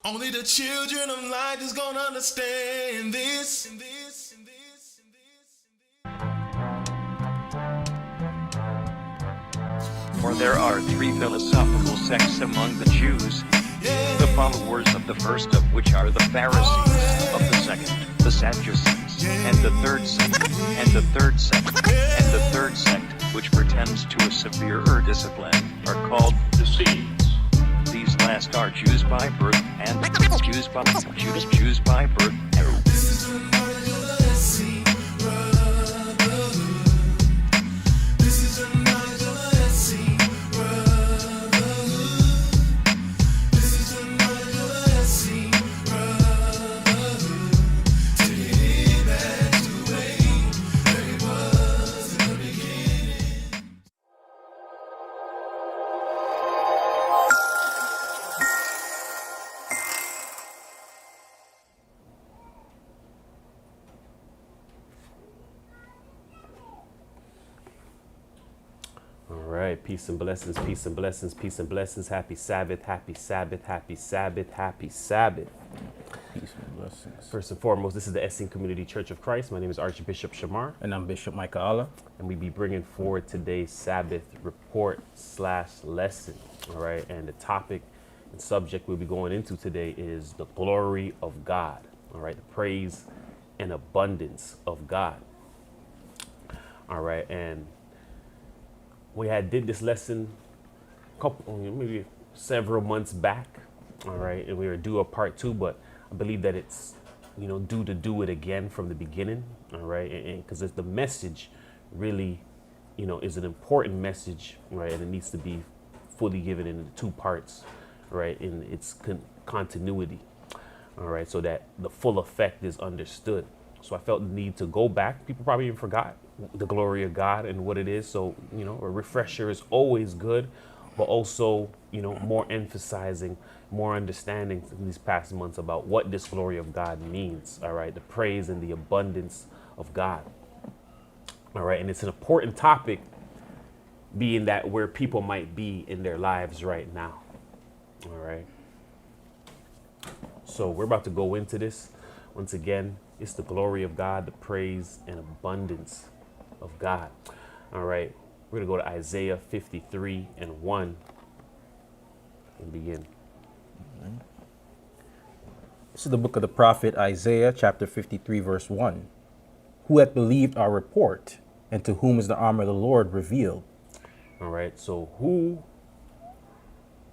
Only the children of light is gonna understand this. For there are three philosophical sects among the Jews, the followers of the first of which are the Pharisees, of the second, the Sadducees, and the third sect, which pretends to a severer discipline, are called Essenes. These last are Jews by birth, and Jews by birth. This is the knowledge of the Essene brotherhood. This is the knowledge of the Essene brotherhood. This is the knowledge of the Essene brotherhood. Taking it back to the way that it was in the beginning. All right, peace and blessings, peace and blessings, peace and blessings. Happy Sabbath, happy Sabbath, happy Sabbath, happy Sabbath. Peace and blessings. First and foremost, this is the Essene Community Church of Christ. My name is Archbishop Shamar, And I'm Bishop Micah Allah. and we be bringing forward today's Sabbath report / lesson. All right, and the topic and subject we'll be going into today is the glory of God. All right, the praise and abundance of God. All right, and we had did this lesson maybe several months back. All right, and we were due a part 2, but I believe that it's due to do it again from the beginning. All right, and because the message really is an important message, right, and it needs to be fully given into 2 parts, right, in its continuity. All right, so that the full effect is understood. So I felt the need to go back. People probably even forgot the glory of God and what it is. So, a refresher is always good, but also, more emphasizing, more understanding in these past months about what this glory of God means. All right, the praise and the abundance of God. All right, and it's an important topic, being that where people might be in their lives right now. All right. So we're about to go into this. Once again, it's the glory of God, the praise and abundance of God. All right. We're going to go to Isaiah 53:1 and begin. This is the book of the prophet Isaiah, chapter 53, verse 1. Who hath believed our report, and to whom is the arm of the Lord revealed? All right. So who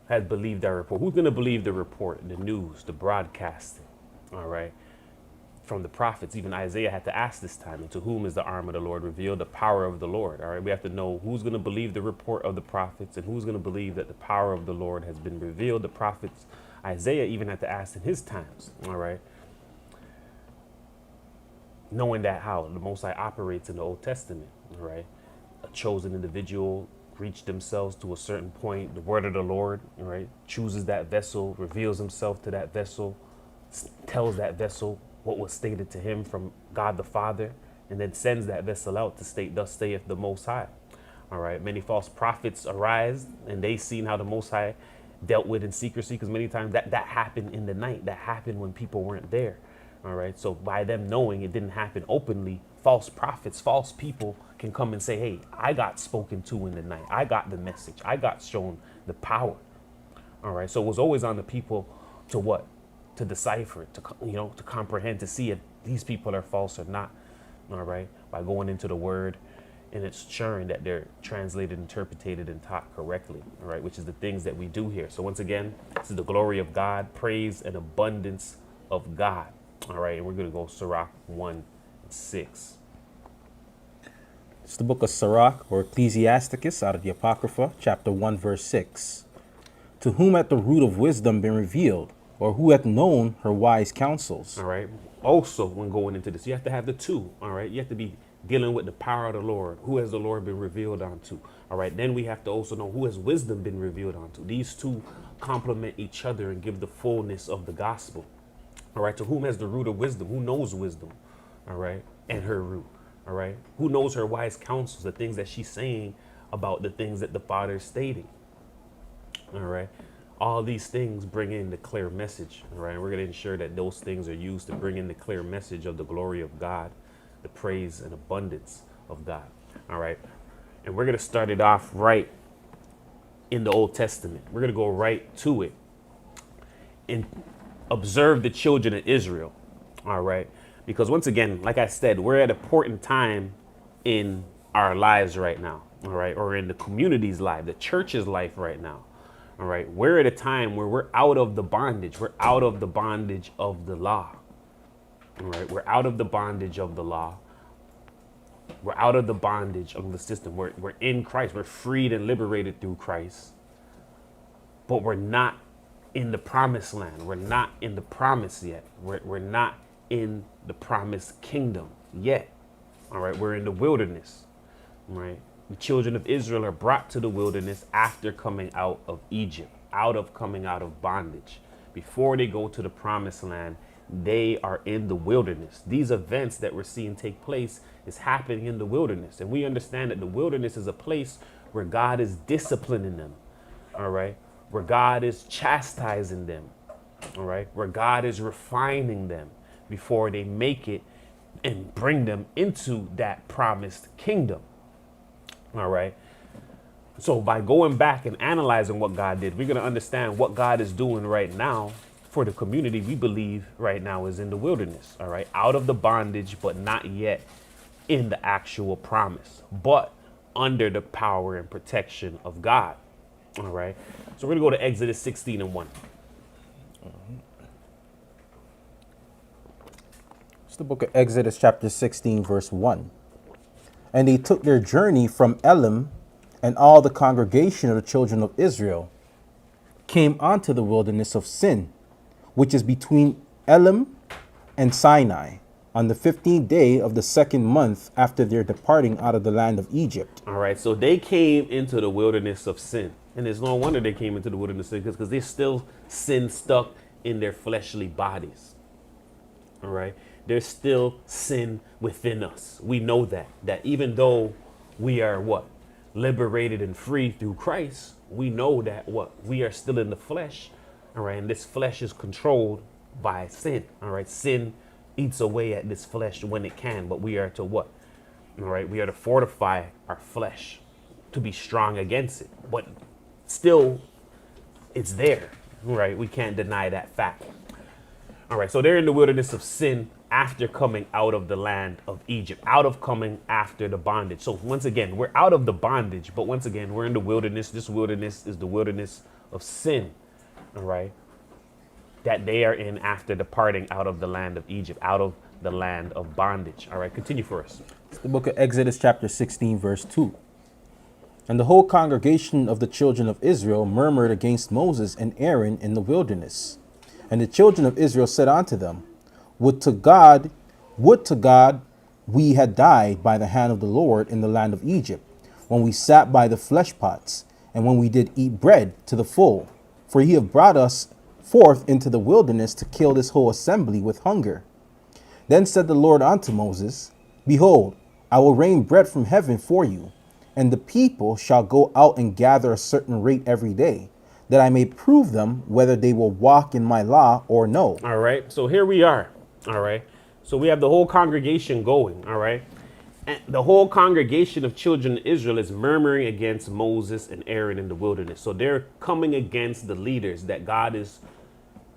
has believed our report? Who's going to believe the report, the news, the broadcasting? All right. From the prophets, even Isaiah had to ask this time, and to whom is the arm of the Lord revealed, the power of the Lord. All right, we have to know who's going to believe the report of the prophets and who's going to believe that the power of the Lord has been revealed. The prophets, Isaiah even had to ask in his times. All right, knowing that how the Most High operates in the Old Testament. All right, a chosen individual reached themselves to a certain point. The word of the Lord, all right, chooses that vessel, reveals himself to that vessel, tells that vessel what was stated to him from God the Father, and then sends that vessel out to state, thus saith the Most High. All right, many false prophets arise, and they seen how the Most High dealt with in secrecy, because many times that happened in the night, that happened when people weren't there. All right, so by them knowing it didn't happen openly, false prophets, false people can come and say, hey, I got spoken to in the night, I got the message, I got shown the power. All right, so it was always on the people to what? To decipher, to comprehend, to see if these people are false or not. All right, by going into the word and ensuring that they're translated, interpreted, and taught correctly. All right, which is the things that we do here. So once again, this is the glory of God, praise and abundance of God. All right, and we're going to go Sirach 1:6. It's the book of Sirach, or Ecclesiasticus, out of the Apocrypha, chapter 1, verse 6. To whom hath the root of wisdom been revealed, or who hath known her wise counsels? All right. Also, when going into this, you have to have the 2. All right. You have to be dealing with the power of the Lord. Who has the Lord been revealed unto? All right. Then we have to also know who has wisdom been revealed unto. These 2 complement each other and give the fullness of the gospel. All right. To whom has the root of wisdom? Who knows wisdom? All right. And her root. All right. Who knows her wise counsels, the things that she's saying about the things that the Father is stating. All right. All these things bring in the clear message, all right? And we're going to ensure that those things are used to bring in the clear message of the glory of God, the praise and abundance of God, all right? And we're going to start it off right in the Old Testament. We're going to go right to it and observe the children of Israel, all right? Because once again, like I said, we're at an important time in our lives right now, all right? Or in the community's life, the church's life right now, all right? We're at a time where we're out of the bondage. We're out of the bondage of the law, all right? We're out of the bondage of the law. We're out of the bondage of the system. We're in Christ. We're freed and liberated through Christ. But we're not in the promised land. We're not in the promise yet. We're not in the promised kingdom yet. All right. We're in the wilderness. Right. The children of Israel are brought to the wilderness after coming out of Egypt, coming out of bondage. Before they go to the promised land, they are in the wilderness. These events that we're seeing take place is happening in the wilderness. And we understand that the wilderness is a place where God is disciplining them. All right. Where God is chastising them. All right. Where God is refining them before they make it and bring them into that promised kingdom. All right. So by going back and analyzing what God did, we're going to understand what God is doing right now for the community we believe right now is in the wilderness. All right. Out of the bondage, but not yet in the actual promise, but under the power and protection of God. All right. So we're going to go to Exodus 16:1. It's the book of Exodus, chapter 16, verse 1. And they took their journey from Elim, and all the congregation of the children of Israel came onto the wilderness of Sin, which is between Elim and Sinai, on the 15th day of the second month after their departing out of the land of Egypt. All right. So they came into the wilderness of sin. And there's no wonder they came into the wilderness of sin because there's still sin stuck in their fleshly bodies. All right. There's still sin within us. We know that even though we are what? Liberated and free through Christ, we know that what? We are still in the flesh. All right. And this flesh is controlled by sin. All right. Sin eats away at this flesh when it can, but we are to what? All right. We are to fortify our flesh to be strong against it. But still, it's there. Right. We can't deny that fact. All right. So they're in the wilderness of sin after coming out of the land of Egypt, coming after the bondage. So once again, we're out of the bondage, but once again, we're in the wilderness. This wilderness is the wilderness of sin. All right. That they are in after departing out of the land of Egypt, out of the land of bondage. All right. Continue for us. It's the book of Exodus, chapter 16, verse 2. And the whole congregation of the children of Israel murmured against Moses and Aaron in the wilderness. And the children of Israel said unto them, Would to God we had died by the hand of the Lord in the land of Egypt, when we sat by the flesh pots, and when we did eat bread to the full. For ye have brought us forth into the wilderness to kill this whole assembly with hunger. Then said the Lord unto Moses, Behold, I will rain bread from heaven for you, and the people shall go out and gather a certain rate every day, that I may prove them whether they will walk in my law or no. All right. So here we are. All right. So we have the whole congregation going. All right. And the whole congregation of children of Israel is murmuring against Moses and Aaron in the wilderness. So they're coming against the leaders that God is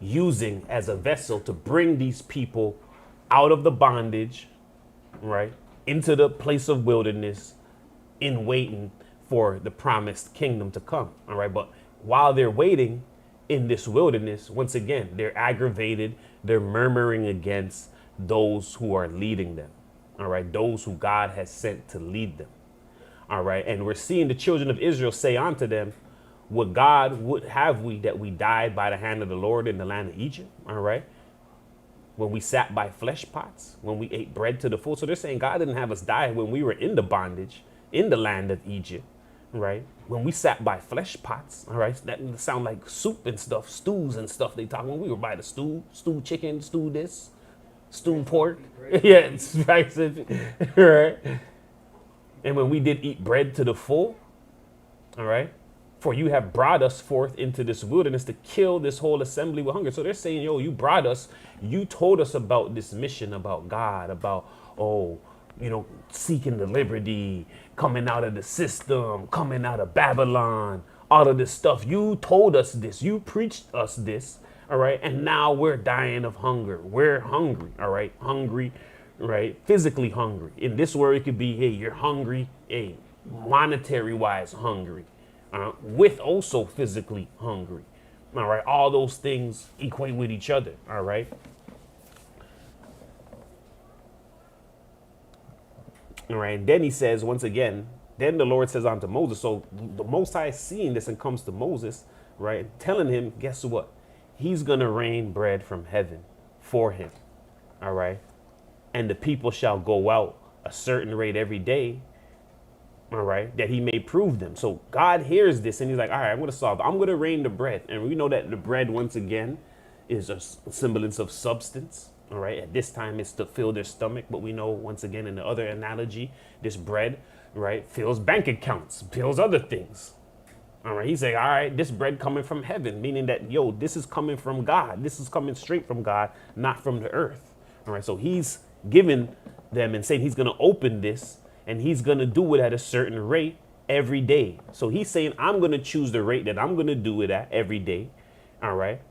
using as a vessel to bring these people out of the bondage, right, into the place of wilderness in waiting for the promised kingdom to come. All right. But while they're waiting in this wilderness, once again, they're aggravated. They're murmuring against those who are leading them. All right. Those who God has sent to lead them. All right. And we're seeing the children of Israel say unto them, would have we that we died by the hand of the Lord in the land of Egypt? All right. When we sat by flesh pots, when we ate bread to the full. So they're saying God didn't have us die when we were in the bondage in the land of Egypt. Right. When we sat by flesh pots. All right. That sound like soup and stuff, stews and stuff. They talk when we were by the stew chicken, stew this, stew pork. Yeah, it's right. Right. And when we did eat bread to the full. All right. For you have brought us forth into this wilderness to kill this whole assembly with hunger. So they're saying, yo, you brought us, you told us about this mission, about God, about, oh, you know, seeking the liberty, coming out of the system, coming out of Babylon, all of this stuff. You told us this, you preached us this, all right? And now we're dying of hunger. We're hungry, all right? Hungry, right? Physically hungry. In this word, it could be, hey, you're hungry, hey, monetary wise hungry. With also physically hungry. All right. All those things equate with each other. All right. All right. And then he says, once again, then the Lord says unto Moses. So the Most High is seeing this and comes to Moses, right? Telling him, guess what? He's going to rain bread from heaven for him. All right. And the people shall go out a certain rate every day. All right, that he may prove them. So God hears this and he's like, all right, I'm going to solve it. I'm going to rain the bread. And we know that the bread, once again, is a semblance of substance. All right, at this time, it's to fill their stomach. But we know, once again, in the other analogy, this bread, right, fills bank accounts, fills other things. All right, he's saying, all right, this bread coming from heaven, meaning that, yo, this is coming from God. This is coming straight from God, not from the earth. All right, so he's giving them and saying he's going to open this. And he's going to do it at a certain rate every day. So he's saying, I'm going to choose the rate that I'm going to do it at every day. All right.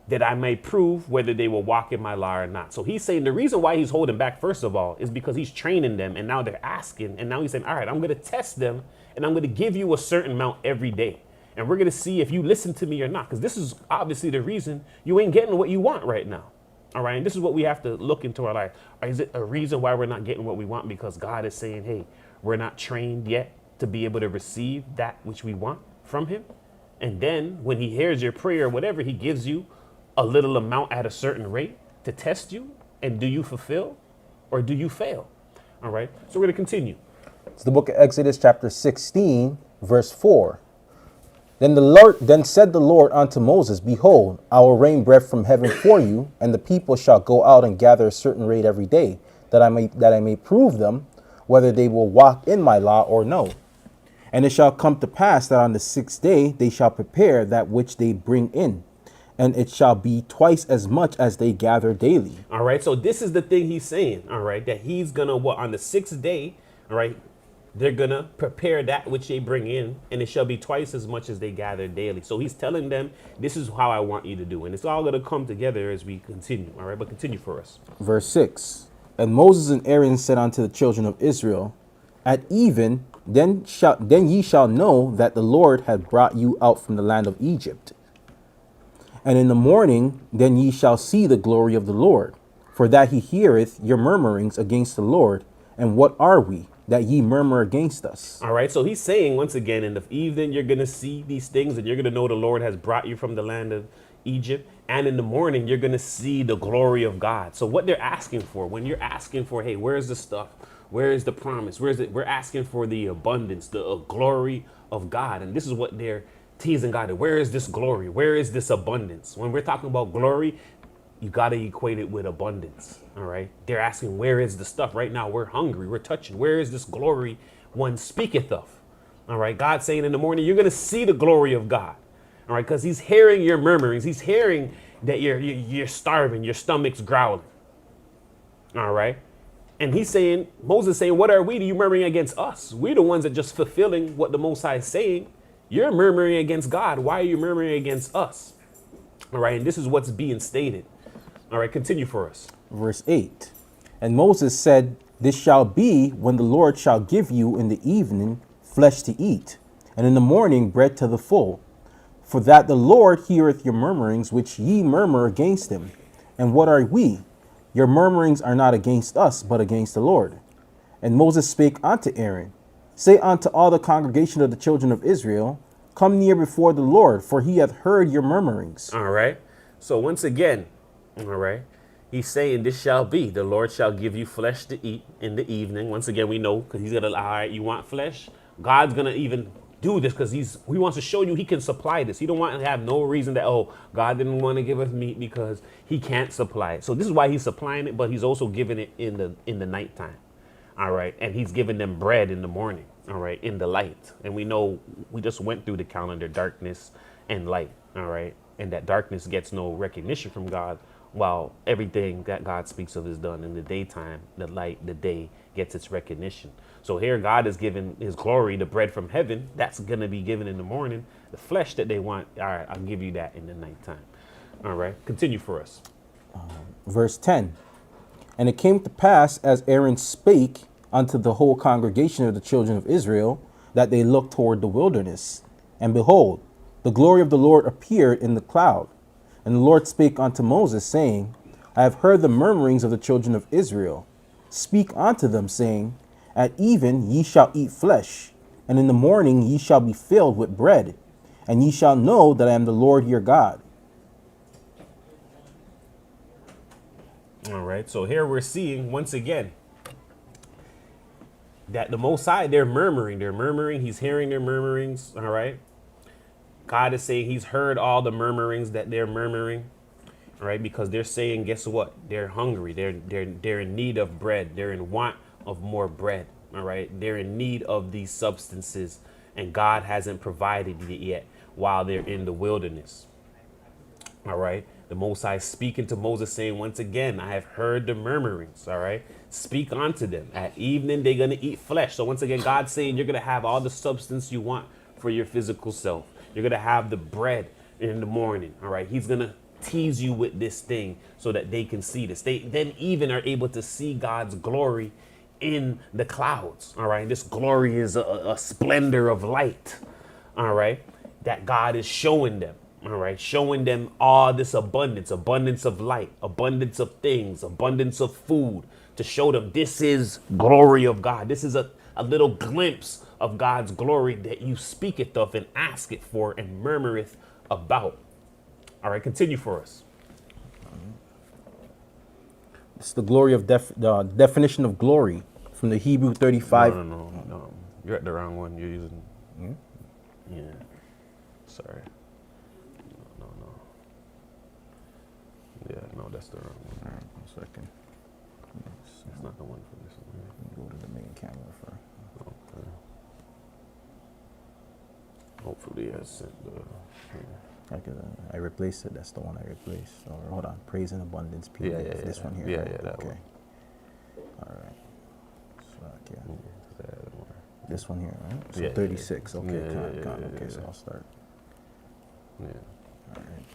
That I may prove whether they will walk in my law or not. So he's saying the reason why he's holding back, first of all, is because he's training them. And now they're asking. And now he's saying, all right, I'm going to test them. And I'm going to give you a certain amount every day. And we're going to see if you listen to me or not. Because this is obviously the reason you ain't getting what you want right now. All right. And this is what we have to look into our life. Is it a reason why we're not getting what we want? Because God is saying, hey, we're not trained yet to be able to receive that which we want from him. And then when he hears your prayer, whatever, he gives you a little amount at a certain rate to test you. And do you fulfill or do you fail? All right. So we're going to continue. It's the book of Exodus, chapter 16, verse 4. Then said the Lord unto Moses, behold, I will rain bread from heaven for you, and the people shall go out and gather a certain rate every day, that I may prove them, whether they will walk in my law or no. And it shall come to pass that on the 6th day they shall prepare that which they bring in, and it shall be twice as much as they gather daily. All right. So this is the thing he's saying. All right. That he's going to, on the 6th day, all right, they're going to prepare that which they bring in, and it shall be twice as much as they gather daily. So he's telling them, this is how I want you to do. And it's all going to come together as we continue. All right, but continue for us. Verse 6. And Moses and Aaron said unto the children of Israel, at even, then ye shall know that the Lord hath brought you out from the land of Egypt. And in the morning, then ye shall see the glory of the Lord, for that he heareth your murmurings against the Lord. And what are we, that ye murmur against us? All right. So he's saying, once again, in the evening, you're going to see these things and you're going to know the Lord has brought you from the land of Egypt. And in the morning, you're going to see the glory of God. So what they're asking for, when you're asking for, hey, where's the stuff? Where is the promise? Where is it? We're asking for the abundance, the glory of God. And this is what they're teasing God. Where is this glory? Where is this abundance? When we're talking about glory, you got to equate it with abundance. All right. They're asking, where is the stuff right now? We're hungry. We're touching. Where is this glory one speaketh of? All right. God saying in the morning, you're going to see the glory of God. All right. Because he's hearing your murmurings. He's hearing that you're starving. Your stomach's growling. All right. And he's saying, Moses saying, what are we? You murmuring against us? We're the ones that just fulfilling what the Most High is saying. You're murmuring against God. Why are you murmuring against us? All right. And this is what's being stated. All right, continue for us. Verse 8. And Moses said, this shall be when the Lord shall give you in the evening flesh to eat, and in the morning bread to the full. For that the Lord heareth your murmurings, which ye murmur against him. And what are we? Your murmurings are not against us, but against the Lord. And Moses spake unto Aaron, say unto all the congregation of the children of Israel, come near before the Lord, for he hath heard your murmurings. All right. So once again, all right, he's saying this shall be. The Lord shall give you flesh to eat in the evening. Once again, we know because he's going to, all right, you want flesh? God's going to even do this because he wants to show you he can supply this. He don't want to have no reason that, oh, God didn't want to give us meat because he can't supply it. So this is why he's supplying it, but he's also giving it in the nighttime. All right. And he's giving them bread in the morning. all right, in the light. And we know we just went through the calendar, darkness and light, all right? And that darkness gets no recognition from God, while everything that God speaks of is done in the daytime. The light, the day gets its recognition. So here God is giving his glory, the bread from heaven, that's going to be given in the morning. The flesh that they want, all right, I'll give you that in the nighttime. All right, continue for us. Verse 10. And it came to pass, as Aaron spake unto the whole congregation of the children of Israel, that they looked toward the wilderness. And behold, the glory of the Lord appeared in the cloud. And the Lord spake unto Moses, saying, I have heard the murmurings of the children of Israel. Speak unto them, saying, At even ye shall eat flesh, and in the morning ye shall be filled with bread, and ye shall know that I am the Lord your God. All right, so here we're seeing once again that the Most High, they're murmuring, he's hearing their murmurings, all right? God is saying he's heard all the murmurings that they're murmuring, all right? Because they're saying, guess what? They're hungry, they're in need of bread, they're in want of more bread, all right? They're in need of these substances, and God hasn't provided it yet while they're in the wilderness, all right? The Most High speaking to Moses, saying, once again, I have heard the murmurings, all right? Speak unto them. At evening, they're going to eat flesh. So once again, God's saying you're going to have all the substance you want for your physical self. You're going to have the bread in the morning, all right? He's going to tease you with this thing so that they can see this. They then even are able to see God's glory in the clouds, all right? This glory is a splendor of light, all right, that God is showing them. All right, showing them all this abundance of light, abundance of things, abundance of food, to show them this is glory of God. This is a little glimpse of God's glory that you speaketh of and ask it for and murmureth about. All right, continue for us. It's the glory of the definition of glory from the Hebrew 35. No. You're at the wrong one. You're using. Yeah. Sorry. No. Yeah, no, that's the wrong one. All right, 1 second. It's not the one for this one. Go to the main camera first. Okay. Hopefully, I sent the. I replaced it. That's the one I replaced. Or hold on. Praise and abundance. PDF. Yeah. This one here. Yeah, right? yeah, that okay. one. All right. So, yeah. That one. This one here, right? So Yeah, 36. yeah. Okay. Yeah, Count. yeah, Okay, yeah. so I'll start. Yeah. All right.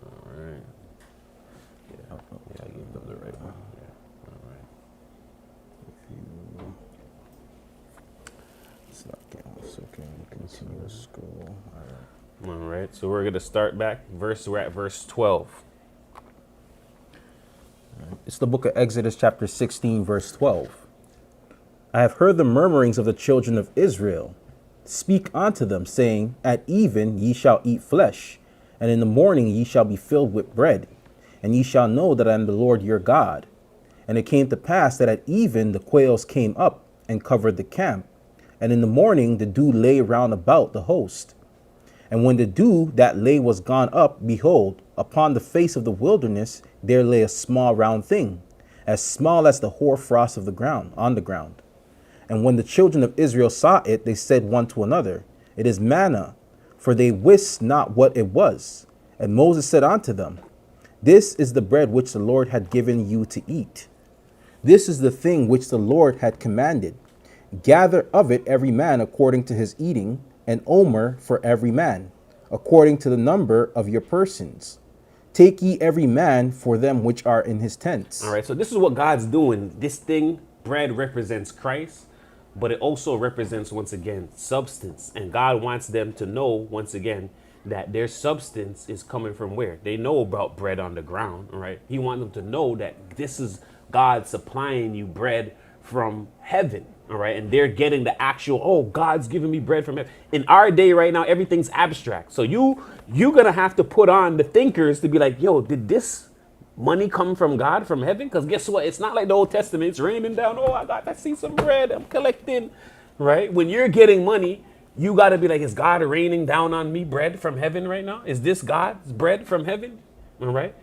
All right. Yeah. Yeah, I gave them the right one. Yeah. All right. It's not getting 1 second. Continue to scroll. All right. All right. So we're gonna start back. We're at verse 12. It's the book of Exodus, chapter 16, verse 12. I have heard the murmurings of the children of Israel. Speak unto them, saying, At even ye shall eat flesh, and in the morning ye shall be filled with bread, and ye shall know that I am the Lord your God. And it came to pass that at even the quails came up and covered the camp, and in the morning the dew lay round about the host. And when the dew that lay was gone up, behold, upon the face of the wilderness there lay a small round thing, as small as the hoarfrost of the ground, on the ground. And when the children of Israel saw it, they said one to another, It is manna, for they wist not what it was. And Moses said unto them, This is the bread which the Lord had given you to eat. This is the thing which the Lord had commanded. Gather of it every man according to his eating, an omer for every man, according to the number of your persons. Take ye every man for them which are in his tents. All right. So this is what God's doing. This thing, bread, represents Christ, but it also represents, once again, substance. And God wants them to know, once again, that their substance is coming from where? They know about bread on the ground, all right? He wants them to know that this is God supplying you bread from heaven, all right? And they're getting the actual, oh, God's giving me bread from heaven. In our day right now, everything's abstract. So you're going to have to put on the thinkers to be like, yo, did this money come from God, from heaven? Because guess what? It's not like the Old Testament. It's raining down. Oh, I see some bread. I'm collecting, right? When you're getting money, you got to be like, is God raining down on me bread from heaven right now? Is this God's bread from heaven? All right.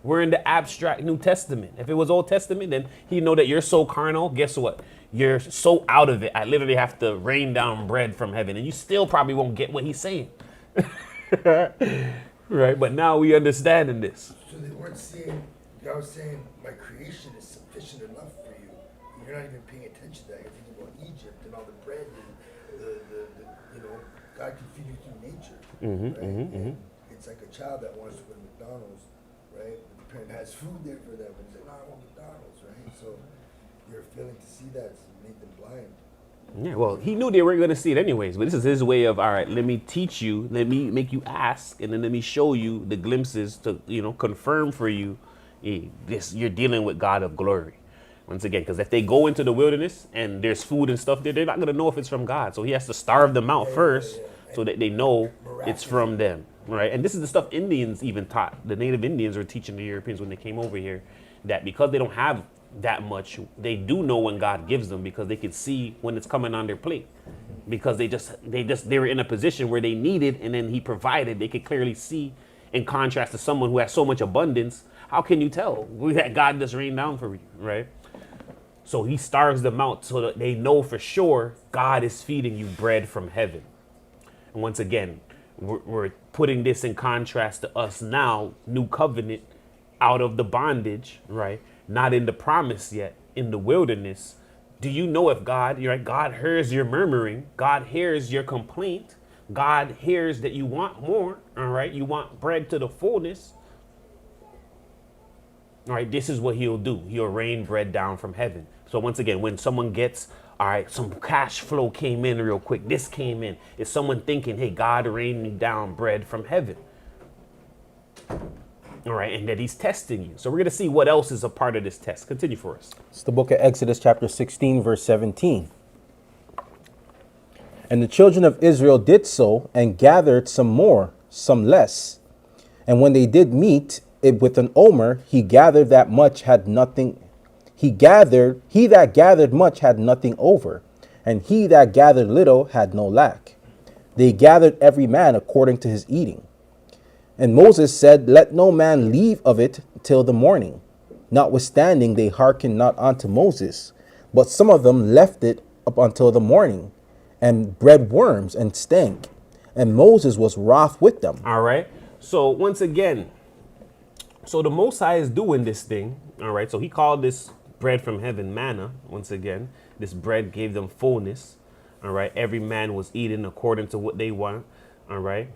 We're in the abstract New Testament. If it was Old Testament, then he know that you're so carnal. Guess what? you're so out of it. I literally have to rain down bread from heaven, and you still probably won't get what he's saying. Right? But now we understand in this. So they weren't seeing, God was saying, my creation is sufficient enough for you. You're not even paying attention to that. You're thinking about Egypt and all the bread and the you know, God can feed you through nature. And it's like a child that wants to go to McDonald's, right? But the parent has food there for them, and it's like, no, I want McDonald's, right? So you're failing to see that, so you make them blind. Yeah, well, he knew they weren't going to see it anyways, but this is his way of, all right, let me teach you, let me make you ask, and then let me show you the glimpses to, you know, confirm for you this, you're dealing with God of glory. Once again, because if they go into the wilderness and there's food and stuff there, they're not going to know if it's from God. So he has to starve them out first so that they know it's from them, right? And this is the stuff Indians even taught. The native Indians were teaching the Europeans when they came over here, that because they don't have that much, they do know when God gives them, because they can see when it's coming on their plate, because they were in a position where they needed, and then he provided. They could clearly see, in contrast to someone who has so much abundance. How can you tell that God just rained down for you, right? So he starves them out so that they know for sure God is feeding you bread from heaven. And once again, we're putting this in contrast to us now, new covenant, out of the bondage, right? Not in the promise yet, in the wilderness. Do you know if God, right? God hears your murmuring. God hears your complaint. God hears that you want more, all right? You want bread to the fullness. All right, this is what he'll do. He'll rain bread down from heaven. So once again, when someone gets, all right, some cash flow came in real quick, this came in, is someone thinking, hey, God rained me down bread from heaven. All right, and that he's testing you. So we're going to see what else is a part of this test. Continue for us. It's the book of Exodus chapter 16, verse 17. And the children of Israel did so, and gathered some more, some less. And when they did meet it with an omer, he gathered that much had nothing. He that gathered much had nothing over, and he that gathered little had no lack. They gathered every man according to his eating. And Moses said, let no man leave of it till the morning. Notwithstanding, they hearkened not unto Moses, but some of them left it up until the morning, and bred worms and stank. And Moses was wroth with them. All right. So once again, so the Most High is doing this thing. All right. So he called this bread from heaven manna. Once again, this bread gave them fullness. All right. Every man was eating according to what they want. All right.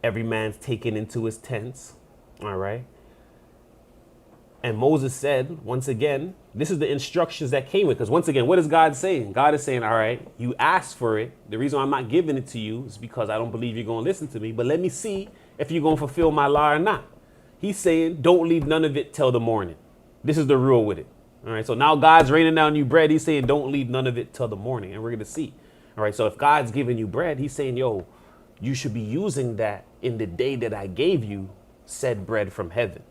Every man's taken into his tents. All right. And Moses said, once again, this is the instructions that came with. Because once again, what is God saying? God is saying, all right, you asked for it. The reason why I'm not giving it to you is because I don't believe you're going to listen to me. But let me see if you're going to fulfill my law or not. He's saying, don't leave none of it till the morning. This is the rule with it. All right. So now God's raining down you bread. He's saying, don't leave none of it till the morning. And we're going to see. All right. So if God's giving you bread, he's saying, yo, you should be using that in the day that I gave you said bread from heaven.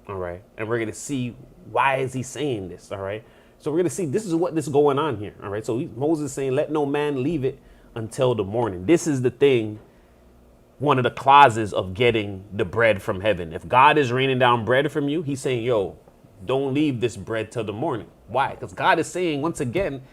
All right. And we're going to see why is he saying this. All right. So we're going to see this is what this is going on here. All right. So Moses is saying, let no man leave it until the morning. This is the thing. One of the clauses of getting the bread from heaven. If God is raining down bread from you, he's saying, yo, don't leave this bread till the morning. Why? Because God is saying, once again,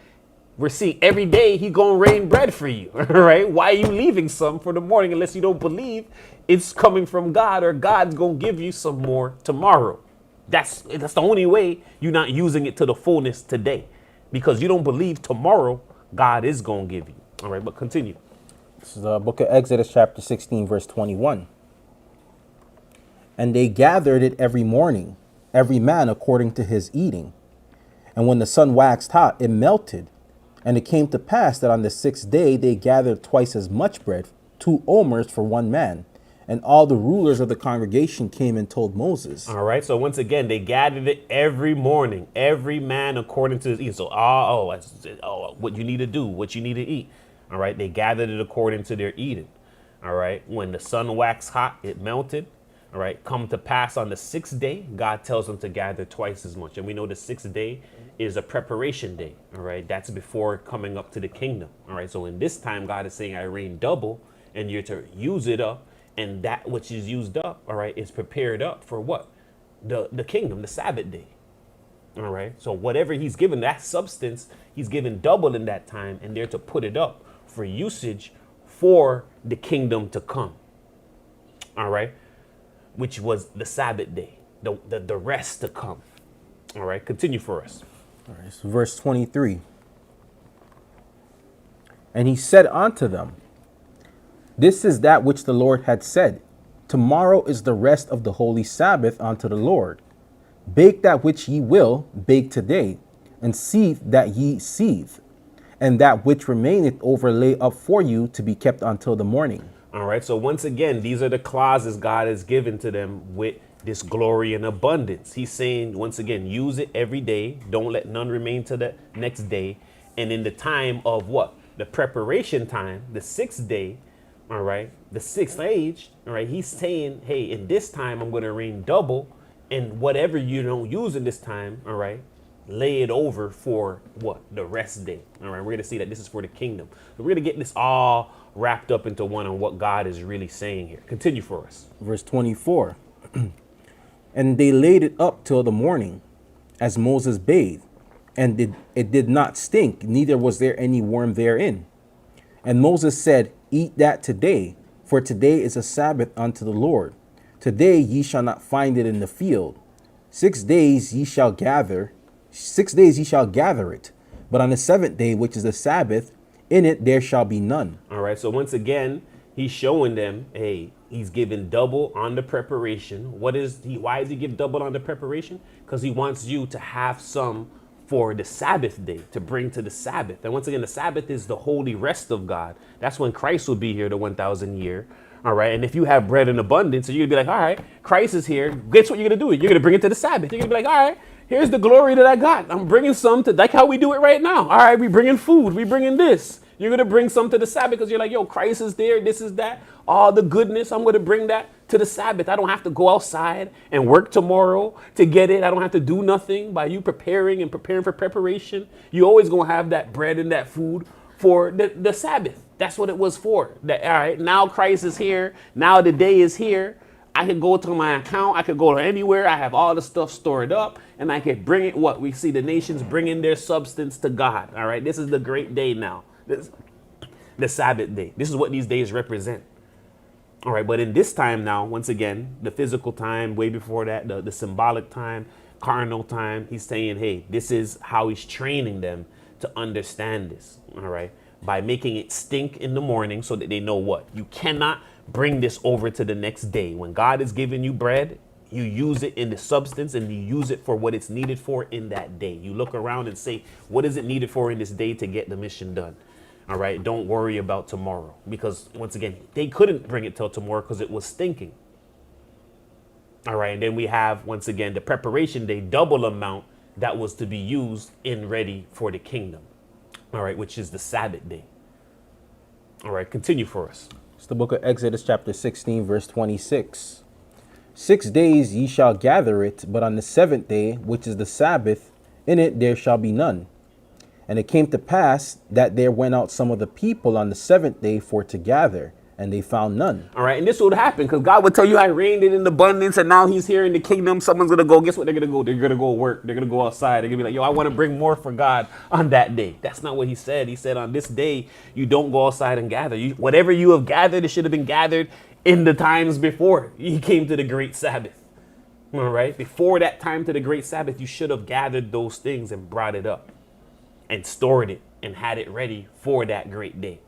we're seeing every day he gonna rain bread for you, all right? Why are you leaving some for the morning unless you don't believe it's coming from God, or God's gonna give you some more tomorrow? That's the only way you're not using it to the fullness today, because you don't believe tomorrow God is gonna give you. All right, but continue. This is the book of Exodus chapter 16, verse 21. And they gathered it every morning, every man according to his eating. And when the sun waxed hot, it melted. And it came to pass that on the 6th day they gathered twice as much bread, 2 omers for one man. And all the rulers of the congregation came and told Moses. All right. So once again, they gathered it every morning, every man according to his eating. So, what you need to do, what you need to eat. All right. They gathered it according to their eating. All right. When the sun waxed hot, it melted. All right. Come to pass on the 6th day, God tells them to gather twice as much. And we know the 6th day is a preparation day. All right. That's before coming up to the kingdom. All right. So in this time, God is saying, I rain double, and you're to use it up. And that which is used up, all right, is prepared up for what? The kingdom, the Sabbath day. All right. So whatever he's given, that substance, he's given double in that time, and they're to put it up for usage for the kingdom to come. All right. Which was the Sabbath day, the rest to come. All right. Continue for us. All right, so verse 23. And he said unto them, this is that which the Lord had said. Tomorrow is the rest of the holy Sabbath unto the Lord. Bake that which ye will, bake today, and seethe that ye seethe, and that which remaineth overlay up for you to be kept until the morning. All right. So once again, these are the clauses God has given to them with this glory and abundance. He's saying, once again, use it every day. Don't let none remain to the next day. And in the time of what? The preparation time, the 6th day, all right, the 6th age, all right, he's saying, hey, in this time, I'm going to rain double. And whatever you don't use in this time, all right, lay it over for what? The rest day. All right, we're going to see that this is for the kingdom. So we're going to get this all wrapped up into one on what God is really saying here. Continue for us. Verse 24. And they laid it up till the morning, as Moses bade, and it did not stink, neither was there any worm therein. And Moses said, eat that today, for today is a Sabbath unto the Lord. Today ye shall not find it in the field. 6 days ye shall gather, 6 days ye shall gather it. But on the 7th day, which is the Sabbath, in it there shall be none. All right. So once again, he's showing them, hey, he's giving double on the preparation. Why does he give double on the preparation? Because he wants you to have some for the Sabbath day, to bring to the Sabbath. And once again, the Sabbath is the holy rest of God. That's when Christ will be here, the 1,000 year. All right. And if you have bread in abundance, so you're gonna be like, all right, Christ is here. Guess what you're gonna do? You're gonna bring it to the Sabbath. You're gonna be like, all right, here's the glory that I got. I'm bringing some to, like how we do it right now. All right, we bringing food. We bringing this. You're going to bring some to the Sabbath because you're like, yo, Christ is there. This is that. All the goodness. I'm going to bring that to the Sabbath. I don't have to go outside and work tomorrow to get it. I don't have to do nothing. By you preparing for preparation, you always going to have that bread and that food for the Sabbath. That's what it was for. That, all right, now Christ is here. Now the day is here. I could go to my account. I could go to anywhere. I have all the stuff stored up and I could bring it. What we see the nations bringing their substance to God. All right. This is the great day now. This, the Sabbath day. This is what these days represent. All right. But in this time now, once again, the physical time, way before that, the symbolic time, carnal time, he's saying, hey, this is how he's training them to understand this. All right. By making it stink in the morning so that they know what you cannot bring this over to the next day. When God is giving you bread, you use it in the substance and you use it for what it's needed for in that day. You look around and say, what is it needed for in this day to get the mission done? All right. Don't worry about tomorrow, because once again, they couldn't bring it till tomorrow because it was stinking. All right. And then we have, once again, the preparation day, double amount that was to be used in ready for the kingdom. All right. Which is the Sabbath day. All right. Continue for us. It's the book of Exodus chapter 16, verse 26. 6 days ye shall gather it, but on the 7th day, which is the Sabbath, in it there shall be none. And it came to pass that there went out some of the people on the 7th day for to gather, and they found none. All right. And this would happen because God would tell you I reigned it in abundance, and now he's here in the kingdom. Someone's going to go. Guess what they're going to go? They're going to go work. They're going to go outside. They're going to be like, yo, I want to bring more for God on that day. That's not what he said. He said on this day, you don't go outside and gather. Whatever you have gathered, it should have been gathered in the times before you came to the great Sabbath. All right. Before that time to the great Sabbath, you should have gathered those things and brought it up and stored it and had it ready for that great day.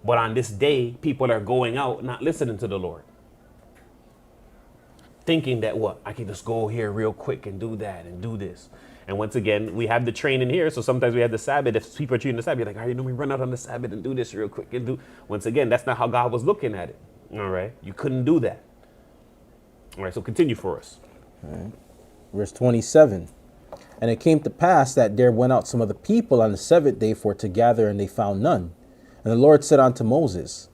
But on this day, people are going out, not listening to the Lord. Thinking that what? I can just go here real quick and do that and do this. And once again, we have the training here. So sometimes we have the Sabbath. If people are treating the Sabbath, you're like, all right, we run out on the Sabbath and do this real quick and do. Once again, that's not how God was looking at it. All right. You couldn't do that. All right. So continue for us. All right. Verse 27. And it came to pass that there went out some of the people on the 7th day for to gather, and they found none. And the Lord said unto Moses,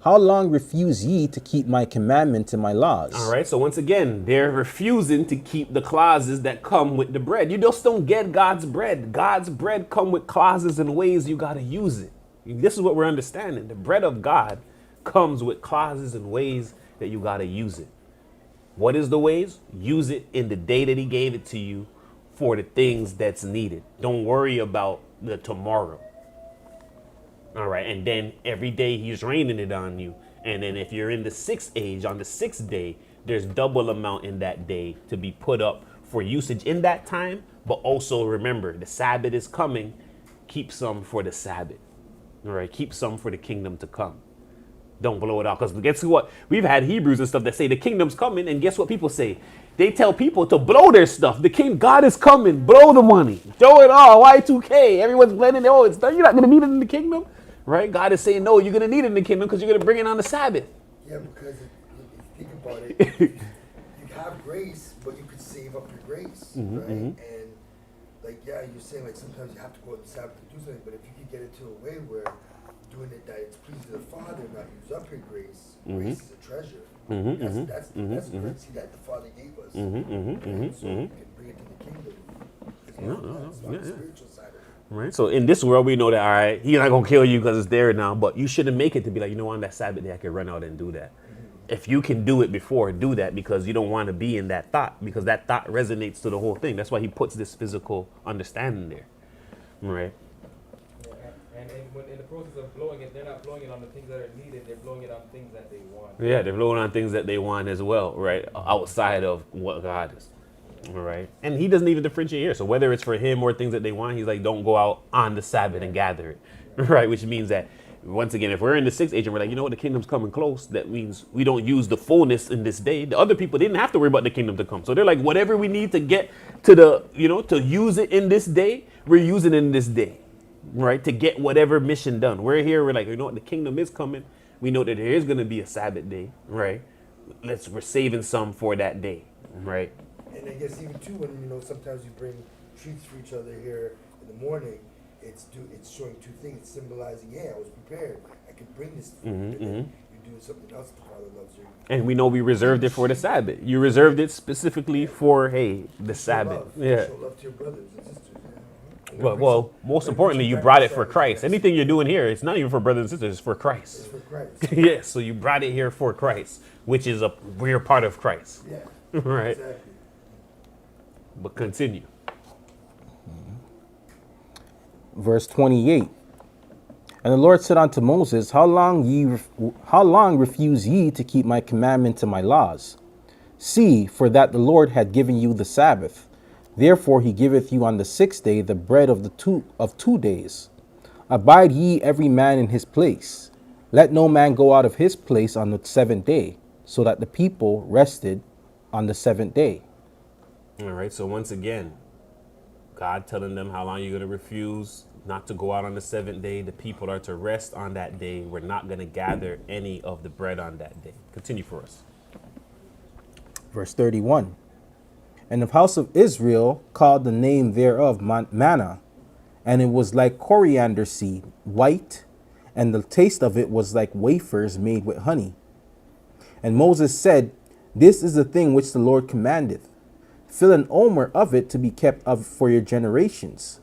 how long refuse ye to keep my commandments and my laws? All right. So once again, they're refusing to keep the clauses that come with the bread. You just don't get God's bread. God's bread come with clauses and ways you got to use it. This is what we're understanding. The bread of God comes with clauses and ways that you got to use it. What is the ways? Use it in the day that he gave it to you for the things that's needed. Don't worry about the tomorrow. All right. And then every day he's raining it on you. And then if you're in the sixth age, on the sixth day, there's double amount in that day to be put up for usage in that time. But also remember, the Sabbath is coming. Keep some for the Sabbath. All right. Keep some for the kingdom to come. Don't blow it out. Because guess what? We've had Hebrews and stuff that say the kingdom's coming. And guess what people say? They tell people to blow their stuff. God is coming. Blow the money. Throw it all. Y2K. Everyone's blending. Oh, you're not going to need it in the kingdom. Right? God is saying, no, you're going to need it in the kingdom because you're going to bring it on the Sabbath. Yeah, because if you think about it, you have grace, but you could save up your grace, right? And like, yeah, you're saying like sometimes you have to go out the Sabbath to do something, but if you could get it to a way where doing it that it's pleasing to the Father, not use up your grace, grace is a treasure. That's the currency that the Father gave us. And so you can bring it to the kingdom. It's not the spiritual side of it. Right. So in this world, we know that, all right, he's not going to kill you because it's there now, but you shouldn't make it to be like, you know, on that Sabbath day, I could run out and do that. If you can do it before, do that because you don't want to be in that thought because that thought resonates to the whole thing. That's why he puts this physical understanding there. Right. And when in the process of blowing it, they're not blowing it on the things that are needed. They're blowing it on things that they want. Yeah, they're blowing on things that they want as well, right? Outside of what God is. All right. And he doesn't even differentiate here. So whether it's for him or things that they want, he's like, don't go out on the Sabbath and gather it. Right. Which means that, once again, if we're in the sixth age and we're like, you know what, the kingdom's coming close, that means we don't use the fullness in this day. The other people didn't have to worry about the kingdom to come. So they're like, whatever we need to get to the, you know, to use it in this day, we're using it in this day. Right. To get whatever mission done. We're here. We're like, you know what, the kingdom is coming. We know that there is going to be a Sabbath day. Right. We're saving some for that day. Right. And I guess even too, when you know sometimes you bring treats for each other here in the morning, it's showing two things. It's symbolizing, yeah, I was prepared. I could bring this food. And then you're doing something else the Father loves you. And we know we reserved it for the Sabbath. You reserved it specifically for, hey, the Sabbath. Love. Yeah. Show love to your brothers and sisters. Yeah. Well, most importantly, you brought it for Christ. Anything you're doing here, it's not even for brothers and sisters, it's for It's Christ. for Christ. Yes, so you brought it here for Christ, which is we're part of Christ. Yeah. Right. Exactly. But continue. Verse 28. And the Lord said unto Moses, How long refuse ye to keep my commandments and my laws? See, for that the Lord had given you the Sabbath. Therefore he giveth you on the sixth day the bread of 2 days. Abide ye every man in his place. Let no man go out of his place on the seventh day, so that the people rested on the seventh day. All right, so once again, God telling them how long you're going to refuse not to go out on the seventh day. The people are to rest on that day. We're not going to gather any of the bread on that day. Continue for us. Verse 31. And the house of Israel called the name thereof manna, and it was like coriander seed, white, and the taste of it was like wafers made with honey. And Moses said, This is the thing which the Lord commandeth. Fill an omer of it to be kept of for your generations,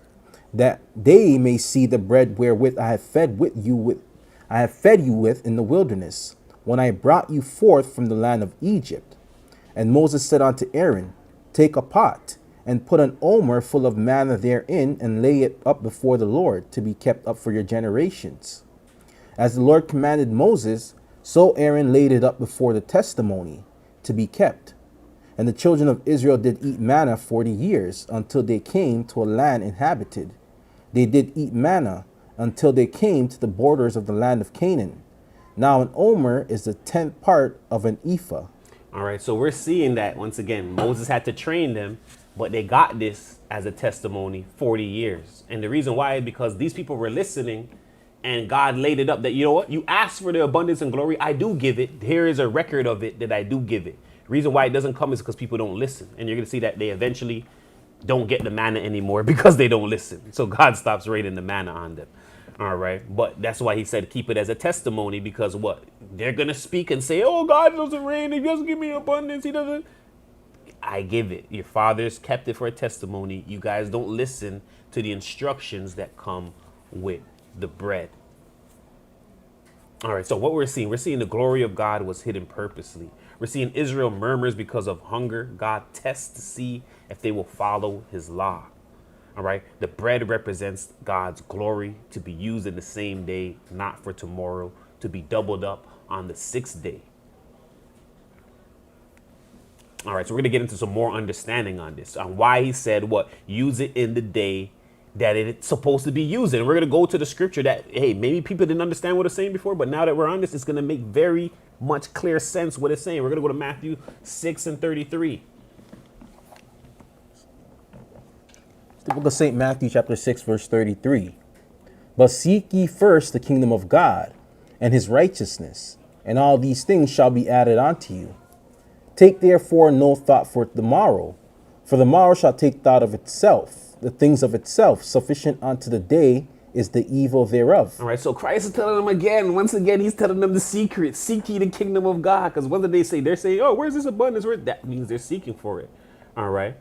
that they may see the bread wherewith I have fed you with in the wilderness, when I brought you forth from the land of Egypt. And Moses said unto Aaron, Take a pot, and put an omer full of manna therein, and lay it up before the Lord, to be kept up for your generations. As the Lord commanded Moses, so Aaron laid it up before the testimony, to be kept. And the children of Israel did eat manna 40 years, until they came to a land inhabited. They did eat manna until they came to the borders of the land of Canaan. Now an omer is the 10th part of an ephah. All right, so we're seeing that, once again, Moses had to train them, but they got this as a testimony 40 years. And the reason why is because these people were listening, and God laid it up that, you know what, you asked for the abundance and glory, I do give it. Here is a record of it that I do give it. The reason why it doesn't come is because people don't listen. And you're going to see that they eventually don't get the manna anymore because they don't listen. So God stops raining the manna on them. All right. But that's why he said keep it as a testimony, because what? They're going to speak and say, oh, God doesn't rain. He doesn't give me abundance. He doesn't. I give it. Your fathers kept it for a testimony. You guys don't listen to the instructions that come with the bread. All right. So what we're seeing the glory of God was hidden purposely. We're seeing Israel murmurs because of hunger. God tests to see if they will follow his law. All right. The bread represents God's glory to be used in the same day, not for tomorrow, to be doubled up on the sixth day. All right. So we're going to get into some more understanding on this, on why he said what? Use it in the day that it's supposed to be used in. And we're going to go to the scripture that, hey, maybe people didn't understand what it's saying before, but now that we're on this, it's going to make very much clear sense what it's saying. We're going to go to Matthew 6:33. The book of St. Matthew, chapter 6, verse 33. But seek ye first the kingdom of God and his righteousness, and all these things shall be added unto you. Take therefore no thought for the morrow, for the morrow shall take thought of itself. The things of itself, sufficient unto the day is the evil thereof. All right, so Christ is telling them again, once again, he's telling them the secret. Seek ye the kingdom of God. Because what did they say? They're saying, oh, where's this abundance? That means they're seeking for it. All right.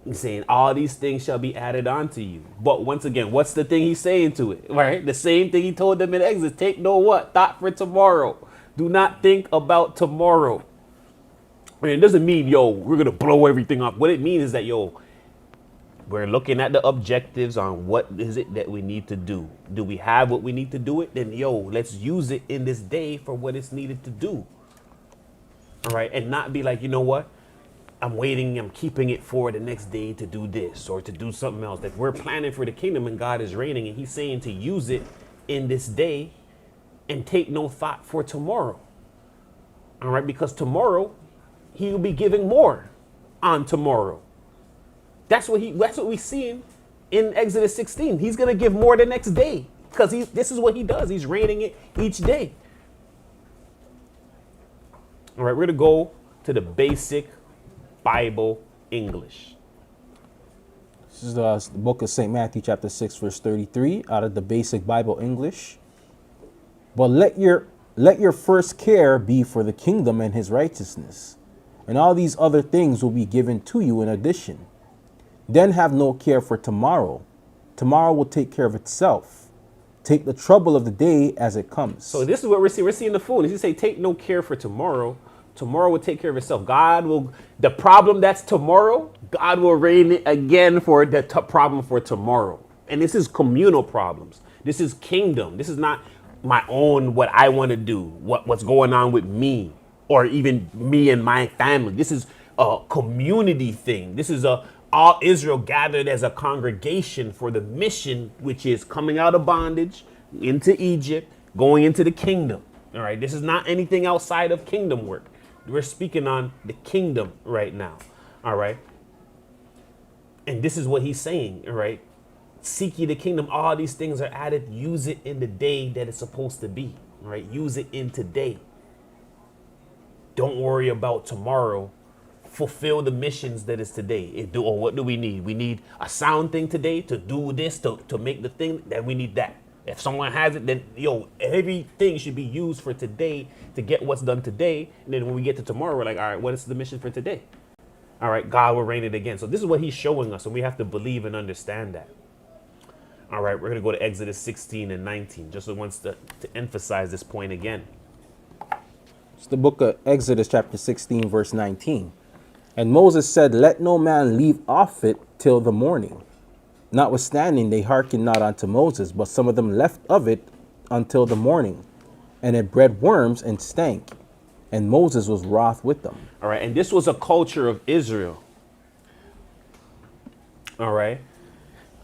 He's saying all these things shall be added onto you. But once again, what's the thing he's saying to it? Right? The same thing he told them in Exodus. Take no what? Thought for tomorrow. Do not think about tomorrow. I mean, it doesn't mean, yo, we're going to blow everything up. What it means is that, yo, we're looking at the objectives on what is it that we need to do. Do we have what we need to do it? Then, yo, let's use it in this day for what it's needed to do. All right. And not be like, you know what? I'm waiting, I'm keeping it for the next day to do this or to do something else. That we're planning for the kingdom and God is reigning and he's saying to use it in this day and take no thought for tomorrow. All right, because tomorrow he will be giving more on tomorrow. That's what we're seeing in Exodus 16. He's going to give more the next day because this is what he does. He's reigning it each day. All right, we're going to go to the basic Bible English. This is the book of St. Matthew, chapter 6, verse 33, out of the basic Bible English. But let your first care be for the kingdom and his righteousness, and all these other things will be given to you in addition. Then have no care for tomorrow. Tomorrow will take care of itself. Take the trouble of the day as it comes. So this is what we're seeing. We're seeing the fullness. He say, take no care for tomorrow. Tomorrow will take care of itself. God will, the problem that's tomorrow, God will reign it again for the problem for tomorrow. And this is communal problems. This is kingdom. This is not my own, what I want to do, what's going on with me or even me and my family. This is a community thing. This is all Israel gathered as a congregation for the mission, which is coming out of bondage into Egypt, going into the kingdom. All right. This is not anything outside of kingdom work. We're speaking on the kingdom right now. All right. And this is what he's saying. All right. Seek ye the kingdom. All these things are added. Use it in the day that it's supposed to be. All right. Use it in today. Don't worry about tomorrow. Fulfill the missions that is today. Or what do we need? We need a sound thing today to do this, to make the thing that we need that. If someone has it, then, yo, everything should be used for today to get what's done today. And then when we get to tomorrow, we're like, all right, what is the mission for today? All right, God will reign it again. So this is what he's showing us, and we have to believe and understand that. All right, we're going to go to Exodus 16 and 19, just once to emphasize this point again. It's the book of Exodus, chapter 16, verse 19. And Moses said, let no man leave off it till the morning. Notwithstanding, they hearkened not unto Moses, but some of them left of it until the morning. And it bred worms and stank. And Moses was wroth with them. All right. And this was a culture of Israel. All right.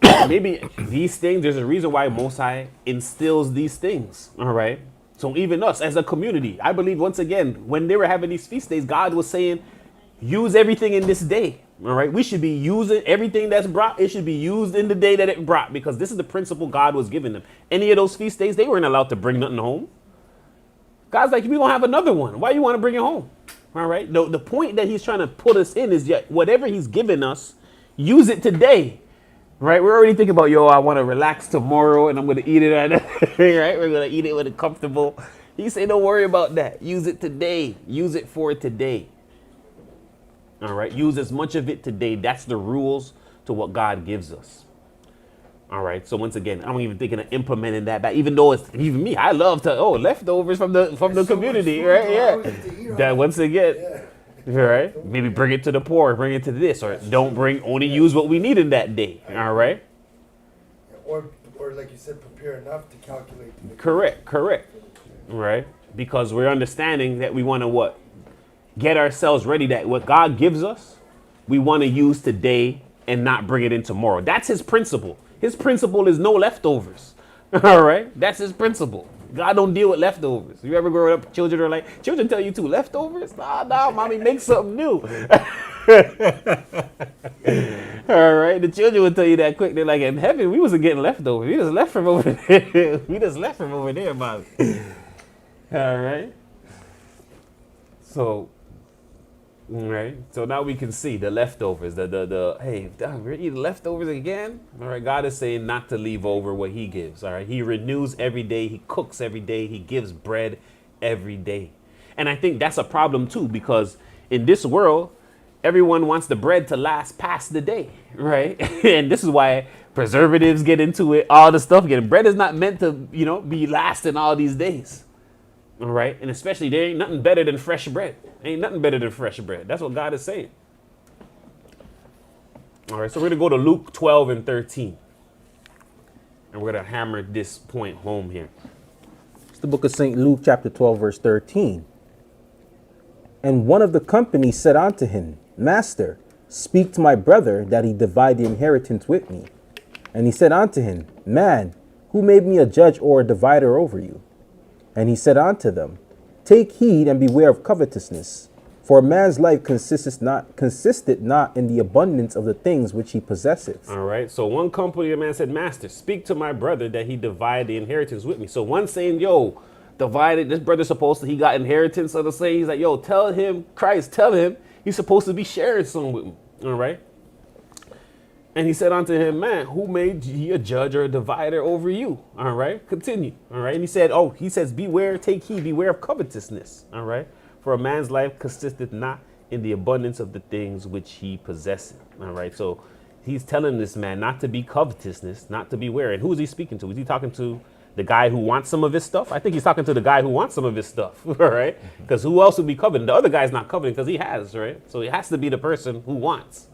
Maybe these things, there's a reason why Most High instills these things. All right. So even us as a community, I believe once again, when they were having these feast days, God was saying, use everything in this day. All right. We should be using everything that's brought. It should be used in the day that it brought, because this is the principle God was giving them. Any of those feast days, they weren't allowed to bring nothing home. God's like, we're going to have another one. Why you want to bring it home? All right. The point that he's trying to put us in is, yet whatever he's given us, use it today. Right. We're already thinking about, yo, I want to relax tomorrow and I'm going to eat it. Right. We're going to eat it when it's comfortable. He said, don't worry about that. Use it today. Use it for today. All right. Use as much of it today. That's the rules to what God gives us. All right. So once again, I'm even thinking of implementing that back, even though it's even me. I love to leftovers from the So much community, food, right? though. I Yeah. always used to eat all That once again, Yeah. right? Maybe bring it to the poor, bring it to this, or don't bring. Only use what we need in that day. All right. Or like you said, prepare enough to calculate. Correct. Right? Because we're understanding that we want to what? Get ourselves ready that what God gives us, we want to use today and not bring it in tomorrow. That's his principle. His principle is no leftovers. All right? That's his principle. God don't deal with leftovers. You ever grow up, children tell you too, leftovers? Nah, mommy, make something new. All right, the children will tell you that quick. They're like, in heaven, we wasn't getting leftovers. We just left from over there. We just left from over there, mommy. All right. So, all right. So now we can see the leftovers. Hey, we're eating leftovers again. All right. God is saying not to leave over what He gives. All right. He renews every day. He cooks every day. He gives bread every day. And I think that's a problem too, because in this world, everyone wants the bread to last past the day, right? And this is why preservatives get into it, all the stuff. Again, bread is not meant to, be lasting all these days. All right. And especially there ain't nothing better than fresh bread. Ain't nothing better than fresh bread. That's what God is saying. All right. So we're going to go to Luke 12 and 13. And we're going to hammer this point home here. It's the book of St. Luke, chapter 12, verse 13. And one of the company said unto him, Master, speak to my brother that he divide the inheritance with me. And he said unto him, Man, who made me a judge or a divider over you? And he said unto them, Take heed and beware of covetousness, for a man's life consisteth not in the abundance of the things which he possesseth. All right. So one company, a man said, Master, speak to my brother that he divide the inheritance with me. So one saying, yo, divided, this brother's supposed to, he got inheritance. So to say, he's like, yo, tell him he's supposed to be sharing some with me. All right. And he said unto him, Man, who made ye a judge or a divider over you? All right. Continue. All right. And he says, beware, take heed, beware of covetousness. All right. For a man's life consisteth not in the abundance of the things which he possesseth. All right. So he's telling this man not to be covetousness, not to beware. And who is he speaking to? Is he talking to the guy who wants some of his stuff? I think he's talking to the guy who wants some of his stuff. All right. Because who else would be coveting? The other guy's not coveting because he has. Right. So it has to be the person who wants.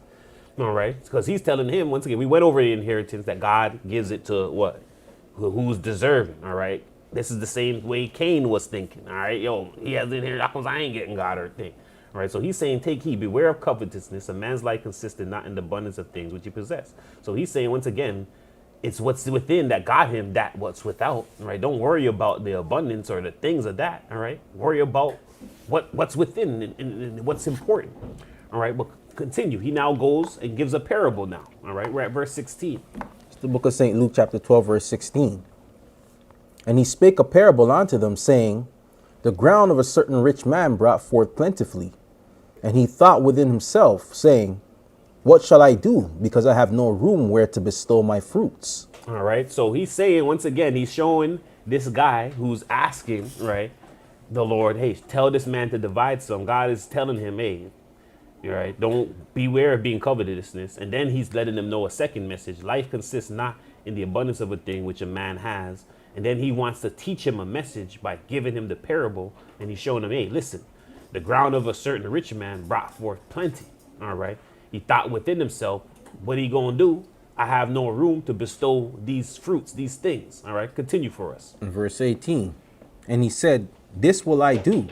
All right, because he's telling him, once again, we went over the inheritance that God gives it to what? Who's deserving, all right? This is the same way Cain was thinking, all right? Yo, he has it here, that comes, I ain't getting God or thing. All right, so he's saying, take heed, beware of covetousness. A man's life consisted not in the abundance of things which he possess. So he's saying, once again, it's what's within that got him that what's without, all right? Don't worry about the abundance or the things of that, all right? Worry about what's within and what's important, all right? But continue. He now goes and gives a parable now. All right. We're at verse 16. It's the book of St. Luke, chapter 12, verse 16. And he spake a parable unto them, saying, The ground of a certain rich man brought forth plentifully. And he thought within himself, saying, What shall I do? Because I have no room where to bestow my fruits. All right. So he's saying, once again, he's showing this guy who's asking, right, the Lord, hey, tell this man to divide some. God is telling him, hey, all right, don't beware of being covetousness. And then he's letting them know a second message. Life consists not in the abundance of a thing which a man has. And then he wants to teach him a message by giving him the parable. And he's showing him, hey, listen, the ground of a certain rich man brought forth plenty. All right. He thought within himself, what he going to do? I have no room to bestow these fruits, these things. All right. Continue for us. In verse 18. And he said, This will I do.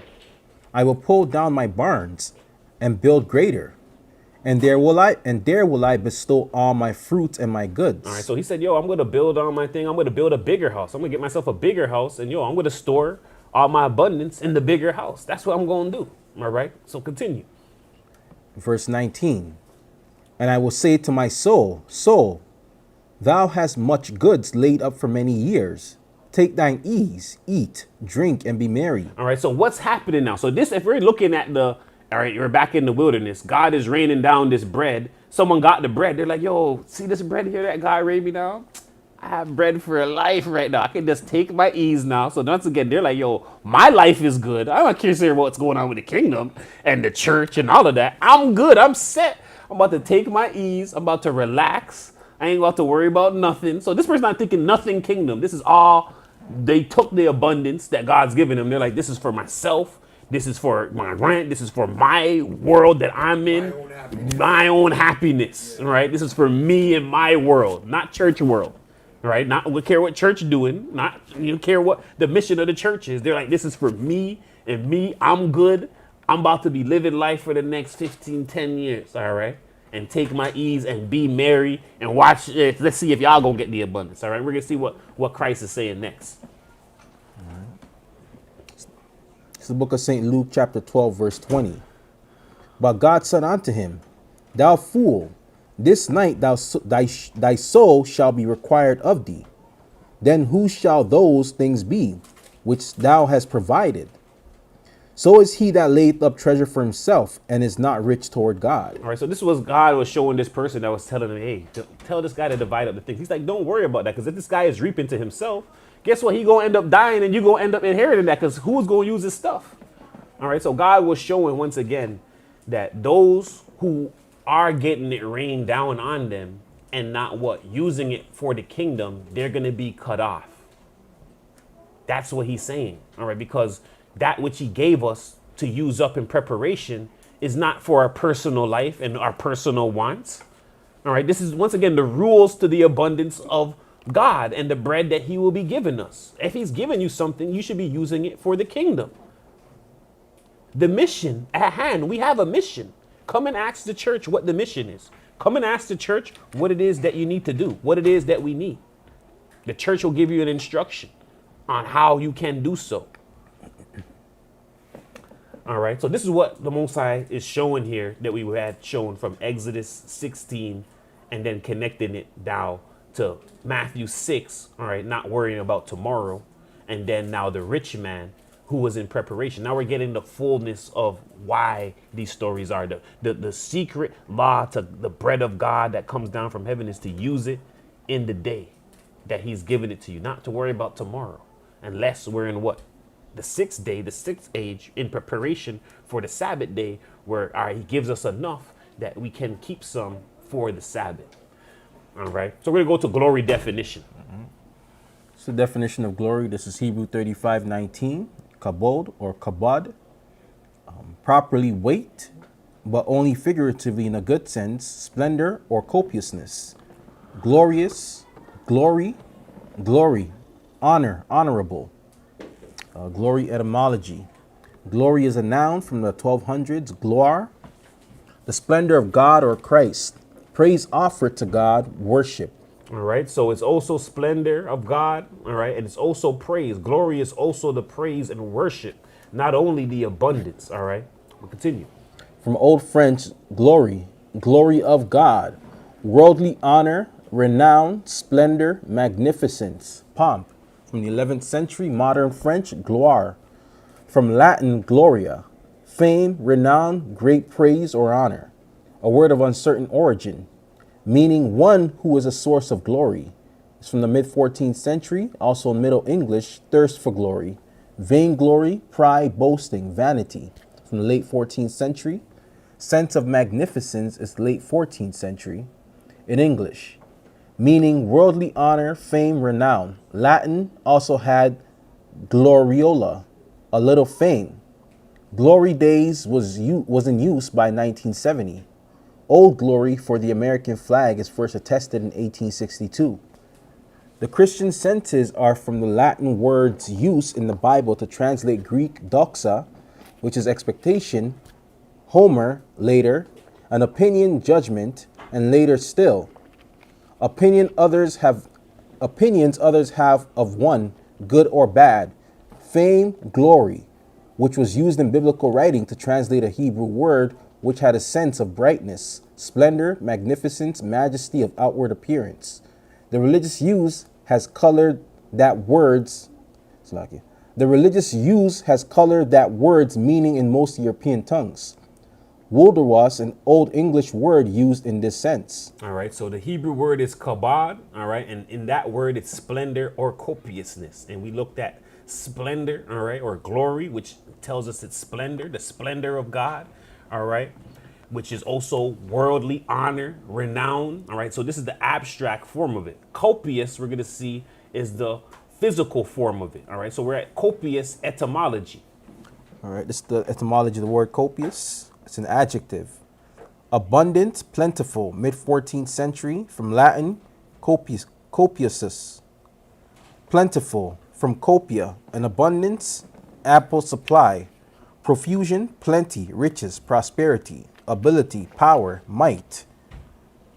I will pull down my barns and build greater, and there will I bestow all my fruits and my goods. All right, so he said, yo, I'm going to build on my thing. I'm going to build a bigger house. I'm going to get myself a bigger house, and I'm going to store all my abundance in the bigger house. That's what I'm going to do. All right, so continue. Verse 19. And I will say to my soul, Soul, thou hast much goods laid up for many years. Take thine ease, eat, drink, and be merry. All right, so what's happening now? So this, if we're looking at all right, you're back in the wilderness. God is raining down this bread. Someone got the bread. They're like, yo, see this bread here that God rained me down? I have bread for life right now. I can just take my ease now. So once again, they're like, yo, my life is good. I'm not curious about what's going on with the kingdom and the church and all of that. I'm good. I'm set. I'm about to take my ease. I'm about to relax. I ain't got to worry about nothing. So this person not thinking nothing kingdom. This is all, they took the abundance that God's given them. They're like, this is for myself. This is for my rent. This is for my world that I'm in. My own happiness. Right? This is for me and my world, not church world. Right? Not we care what church doing. Not you care what the mission of the church is. They're like, this is for me and me. I'm good. I'm about to be living life for the next 15, 10 years. All right. And take my ease and be merry and watch. Let's see if y'all gonna get the abundance. All right. We're gonna see what Christ is saying next. It's the book of St. Luke, chapter 12, verse 20. But God said unto him, Thou fool, this night thy soul shall be required of thee. Then whose shall those things be which thou hast provided? So is he that layeth up treasure for himself and is not rich toward God. All right, so this was God was showing this person that was telling him, hey, tell this guy to divide up the things. He's like, don't worry about that, because if this guy is reaping to himself, guess what? He gonna end up dying, and you gonna end up inheriting that, because who's gonna use his stuff? All right, so God was showing once again that those who are getting it rained down on them and not using it for the kingdom, they're gonna be cut off. That's what he's saying. All right, because that which he gave us to use up in preparation is not for our personal life and our personal wants. All right, this is once again the rules to the abundance of God and the bread that he will be giving us. If he's giving you something, you should be using it for the kingdom. The mission at hand, we have a mission. Come and ask the church what the mission is. Come and ask the church what it is that you need to do, what it is that we need. The church will give you an instruction on how you can do so. All right, so this is what the Most High is showing here that we had shown from Exodus 16 and then connecting it down to Matthew 6, all right, not worrying about tomorrow. And then now the rich man who was in preparation. Now we're getting the fullness of why these stories are. The secret law to the bread of God that comes down from heaven is to use it in the day that he's given it to you, not to worry about tomorrow, unless we're in the sixth day, the sixth age, in preparation for the Sabbath day, where he gives us enough that we can keep some for the Sabbath. All right. So we're going to go to glory definition. It's the definition of glory. This is Hebrew 35:19. Kabod or kabod. Properly weight, but only figuratively in a good sense. Splendor or copiousness. Glorious, glory, glory, honor, honorable. Glory etymology. Glory is a noun from the 1200s. Gloire, the splendor of God or Christ. Praise offered to God, worship. All right. So it's also splendor of God. All right. And it's also praise. Glory is also the praise and worship, not only the abundance. All right. We'll continue. From Old French, glory, glory of God. Worldly honor, renown, splendor, magnificence, pomp. From the 11th century, modern French, gloire. From Latin, gloria, fame, renown, great praise or honor. A word of uncertain origin, meaning one who is a source of glory. It's from the mid-14th century, also Middle English, thirst for glory. Vainglory, pride, boasting, vanity. From the late 14th century. Sense of magnificence is late 14th century. In English, meaning worldly honor, fame, renown. Latin also had gloriola, a little fame. Glory days was in use by 1970. Old Glory for the American flag is first attested in 1862. The Christian senses are from the Latin words used in the Bible to translate Greek doxa, which is expectation, Homer, later, an opinion, judgment, and later still. Opinions others have of one, good or bad. Fame, glory, which was used in biblical writing to translate a Hebrew word which had a sense of brightness, splendor, magnificence, majesty of outward appearance. The religious use has colored that words meaning in most European tongues. Wilder was an Old English word used in this sense. All right. So the Hebrew word is kabod. All right. And in that word, it's splendor or copiousness. And we looked at splendor, all right, or glory, which tells us it's splendor, the splendor of God. All right. which is also worldly honor, renown. All right. So this is the abstract form of it. Copious, we're going to see, is the physical form of it. All right. So we're at copious etymology. All right, this is the etymology of the word copious. It's an adjective. Abundant, plentiful, mid 14th century, from Latin, copious, copiosus. Plentiful, from copia, an abundance, ample supply. Profusion, plenty, riches, prosperity, ability, power, might.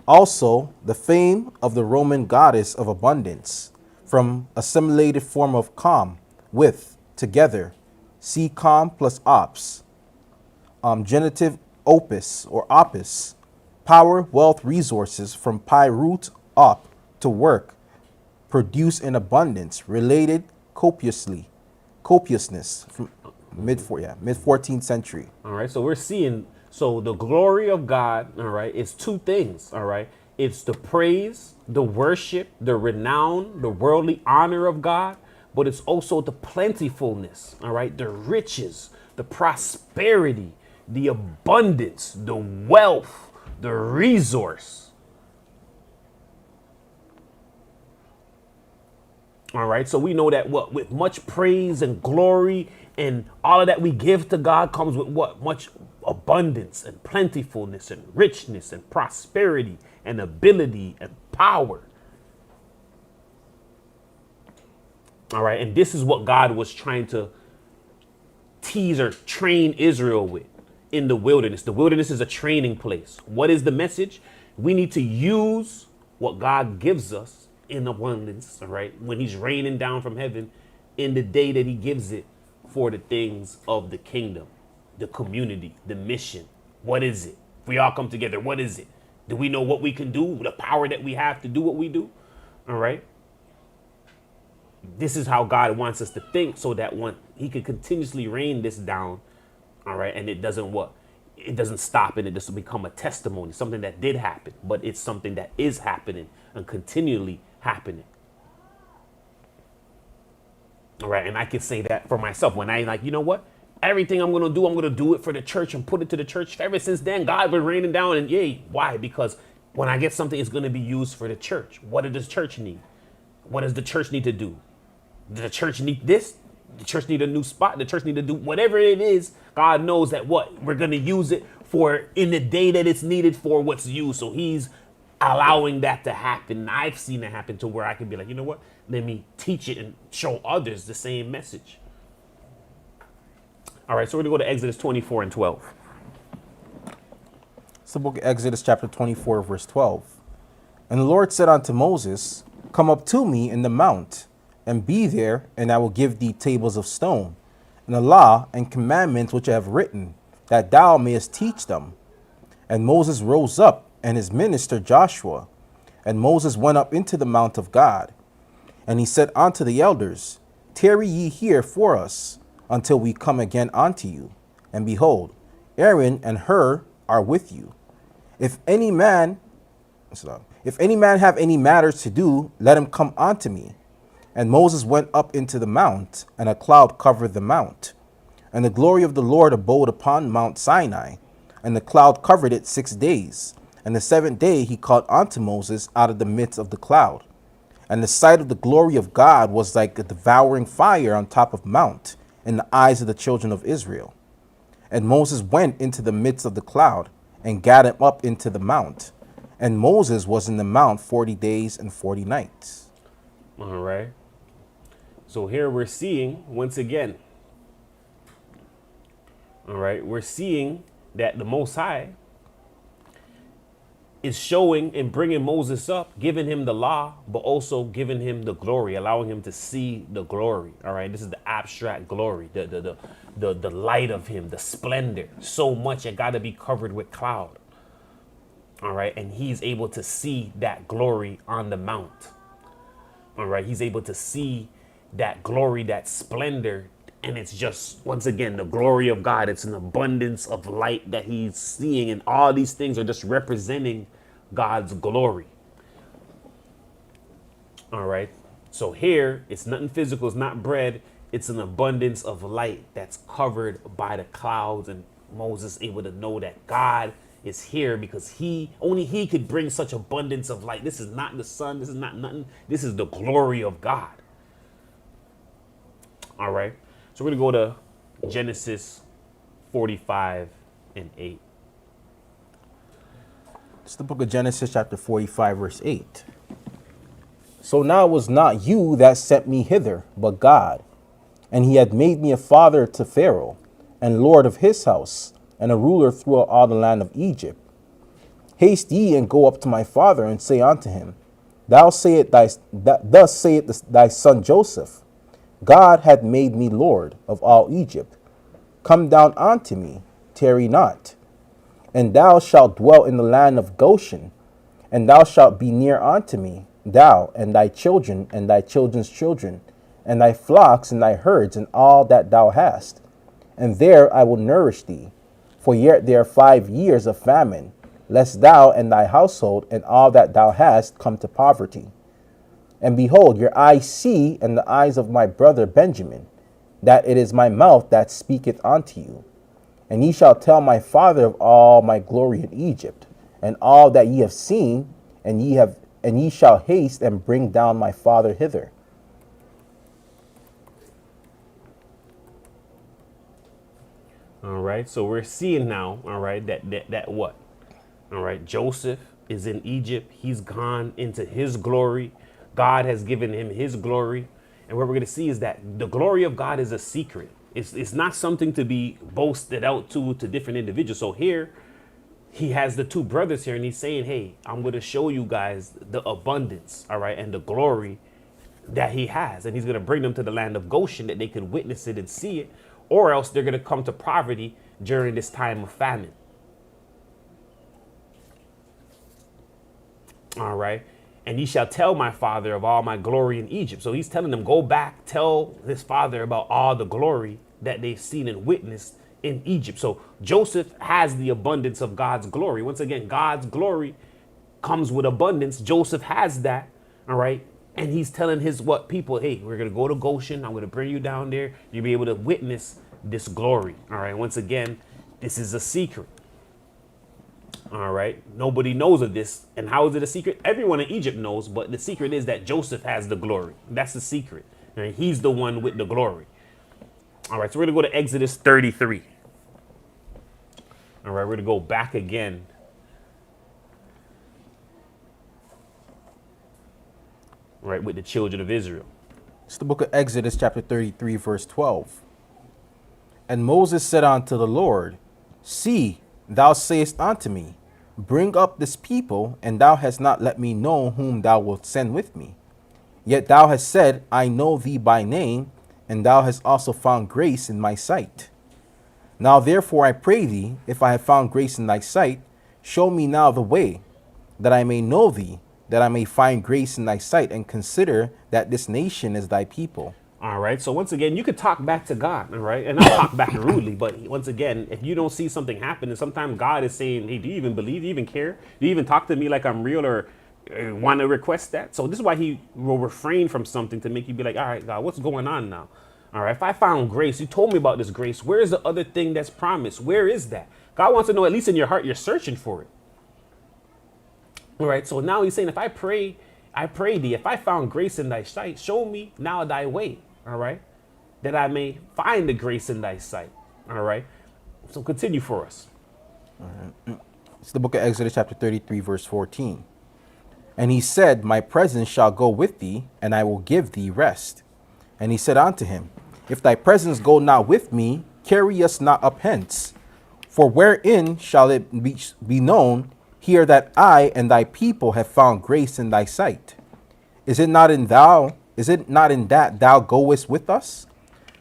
Also, the fame of the Roman goddess of abundance, from assimilated form of com, with, together. See com plus ops. Genitive opus or opus. Power, wealth, resources, from pi root op, to work. Produce in abundance, related copiously. Copiousness, from mid 14th century. All right. So we're seeing, so the glory of God, all right, is two things. All right. It's the praise, the worship, the renown, the worldly honor of God, but it's also the plentifulness, all right, the riches, the prosperity, the abundance, the wealth, the resource. All right, so we know that what with much praise and glory and all of that we give to God comes with what? Much abundance and plentifulness and richness and prosperity and ability and power. All right. And this is what God was trying to tease or train Israel with in the wilderness. The wilderness is a training place. What is the message? We need to use what God gives us in abundance. All right. When he's raining down from heaven in the day that he gives it for the things of the kingdom, the community, the mission. What is it? If we all come together, what is it? Do we know what we can do? The power that we have to do what we do? All right. This is how God wants us to think, so that when he could continuously rain this down, all right, and it doesn't what? It doesn't stop and it doesn't become a testimony, something that did happen, but it's something that is happening and continually happening. All right, and I can say that for myself when I like, you know what? Everything I'm going to do it for the church and put it to the church. Ever since then, God been raining down, and yay. Why? Because when I get something, it's going to be used for the church. What does the church need? What does the church need to do? Does the church need this? The church need a new spot. The church need to do whatever it is. God knows that what we're going to use it for in the day that it's needed for what's used. So he's allowing that to happen. I've seen it happen to where I can be like, you know what? Let me teach it and show others the same message. All right, so we're going to go to Exodus 24 and 12. It's the book of Exodus chapter 24, verse 12. And the Lord said unto Moses, come up to me in the mount, and be there, and I will give thee tables of stone, and a law and commandments which I have written, that thou mayest teach them. And Moses rose up, and his minister Joshua. And Moses went up into the mount of God. And he said unto the elders, tarry ye here for us, until we come again unto you. And behold, Aaron and Hur are with you. If any man have any matters to do, let him come unto me. And Moses went up into the mount, and a cloud covered the mount. And the glory of the Lord abode upon Mount Sinai, and the cloud covered it 6 days. And the 7th day he called unto Moses out of the midst of the cloud. And the sight of the glory of God was like a devouring fire on top of mount, in the eyes of the children of Israel. And Moses went into the midst of the cloud, and gat him up into the mount. And Moses was in the mount 40 days and 40 nights. All right. So here we're seeing, once again, all right, we're seeing that the Most High is showing and bringing Moses up, giving him the law, but also giving him the glory, allowing him to see the glory. All right, this is the abstract glory, the light of him, the splendor. So much it got to be covered with cloud. All right, and he's able to see that glory on the mount. All right, he's able to see that glory, that splendor. And it's just, once again, the glory of God. It's an abundance of light that he's seeing. And all these things are just representing God's glory. All right. So here, it's nothing physical. It's not bread. It's an abundance of light that's covered by the clouds. And Moses able to know that God is here because only he could bring such abundance of light. This is not the sun. This is not nothing. This is the glory of God. All right. So we're going to go to Genesis 45 and 8. It's the book of Genesis, chapter 45, verse 8. So now it was not you that sent me hither, but God. And he had made me a father to Pharaoh, and lord of his house, and a ruler throughout all the land of Egypt. Haste ye and go up to my father, and say unto him, thus saith thy son Joseph, God hath made me lord of all Egypt. Come down unto me, tarry not. And thou shalt dwell in the land of Goshen, and thou shalt be near unto me, thou and thy children and thy children's children, and thy flocks and thy herds and all that thou hast. And there I will nourish thee, for yet there are 5 years of famine, lest thou and thy household and all that thou hast come to poverty. And behold, your eyes see, and the eyes of my brother Benjamin, that it is my mouth that speaketh unto you. And ye shall tell my father of all my glory in Egypt, and all that ye have seen, and ye shall haste and bring down my father hither. All right. So we're seeing now, all right, that what? All right. Joseph is in Egypt. He's gone into his glory. God has given him his glory. And what we're going to see is that the glory of God is a secret. It's not something to be boasted out to different individuals. So here he has the two brothers here and he's saying, hey, I'm going to show you guys the abundance, all right, and the glory that he has. And he's going to bring them to the land of Goshen that they could witness it and see it, or else they're going to come to poverty during this time of famine. All right. And ye shall tell my father of all my glory in Egypt. So he's telling them, go back, tell his father about all the glory that they've seen and witnessed in Egypt. So Joseph has the abundance of God's glory. Once again, God's glory comes with abundance. Joseph has that. All right. And he's telling his people, hey, we're going to go to Goshen. I'm going to bring you down there. You'll be able to witness this glory. All right. Once again, this is a secret. All right. Nobody knows of this. And how is it a secret? Everyone in Egypt knows. But the secret is that Joseph has the glory. That's the secret. And he's the one with the glory. All right. So we're going to go to Exodus 33. All right. We're going to go back again. All right. With the children of Israel. It's the book of Exodus, chapter 33, verse 12. And Moses said unto the Lord, see, thou sayest unto me, bring up this people, and thou hast not let me know whom thou wilt send with me. Yet thou hast said, I know thee by name, and thou hast also found grace in my sight. Now therefore I pray thee, if I have found grace in thy sight, show me now the way, that I may know thee, that I may find grace in thy sight, and consider that this nation is thy people. All right. So once again, you could talk back to God, all right, and not talk back rudely. But once again, if you don't see something happen, and sometimes God is saying, hey, do you even believe? Do you even care? Do you even talk to me like I'm real, or want to request that? So this is why he will refrain from something to make you be like, all right, God, what's going on now? All right. If I found grace, you told me about this grace. Where is the other thing that's promised? Where is that? God wants to know, at least in your heart, you're searching for it. All right. So now he's saying, if I pray thee, if I found grace in thy sight, show me now thy way. All right, that I may find the grace in thy sight. All right, so continue for us. All right. It's the book of Exodus, chapter 33, verse 14. And he said, my presence shall go with thee, and I will give thee rest. And he said unto him, if thy presence go not with me, carry us not up hence. For wherein shall it be known here that I and thy people have found grace in thy sight? Is it not in that thou goest with us?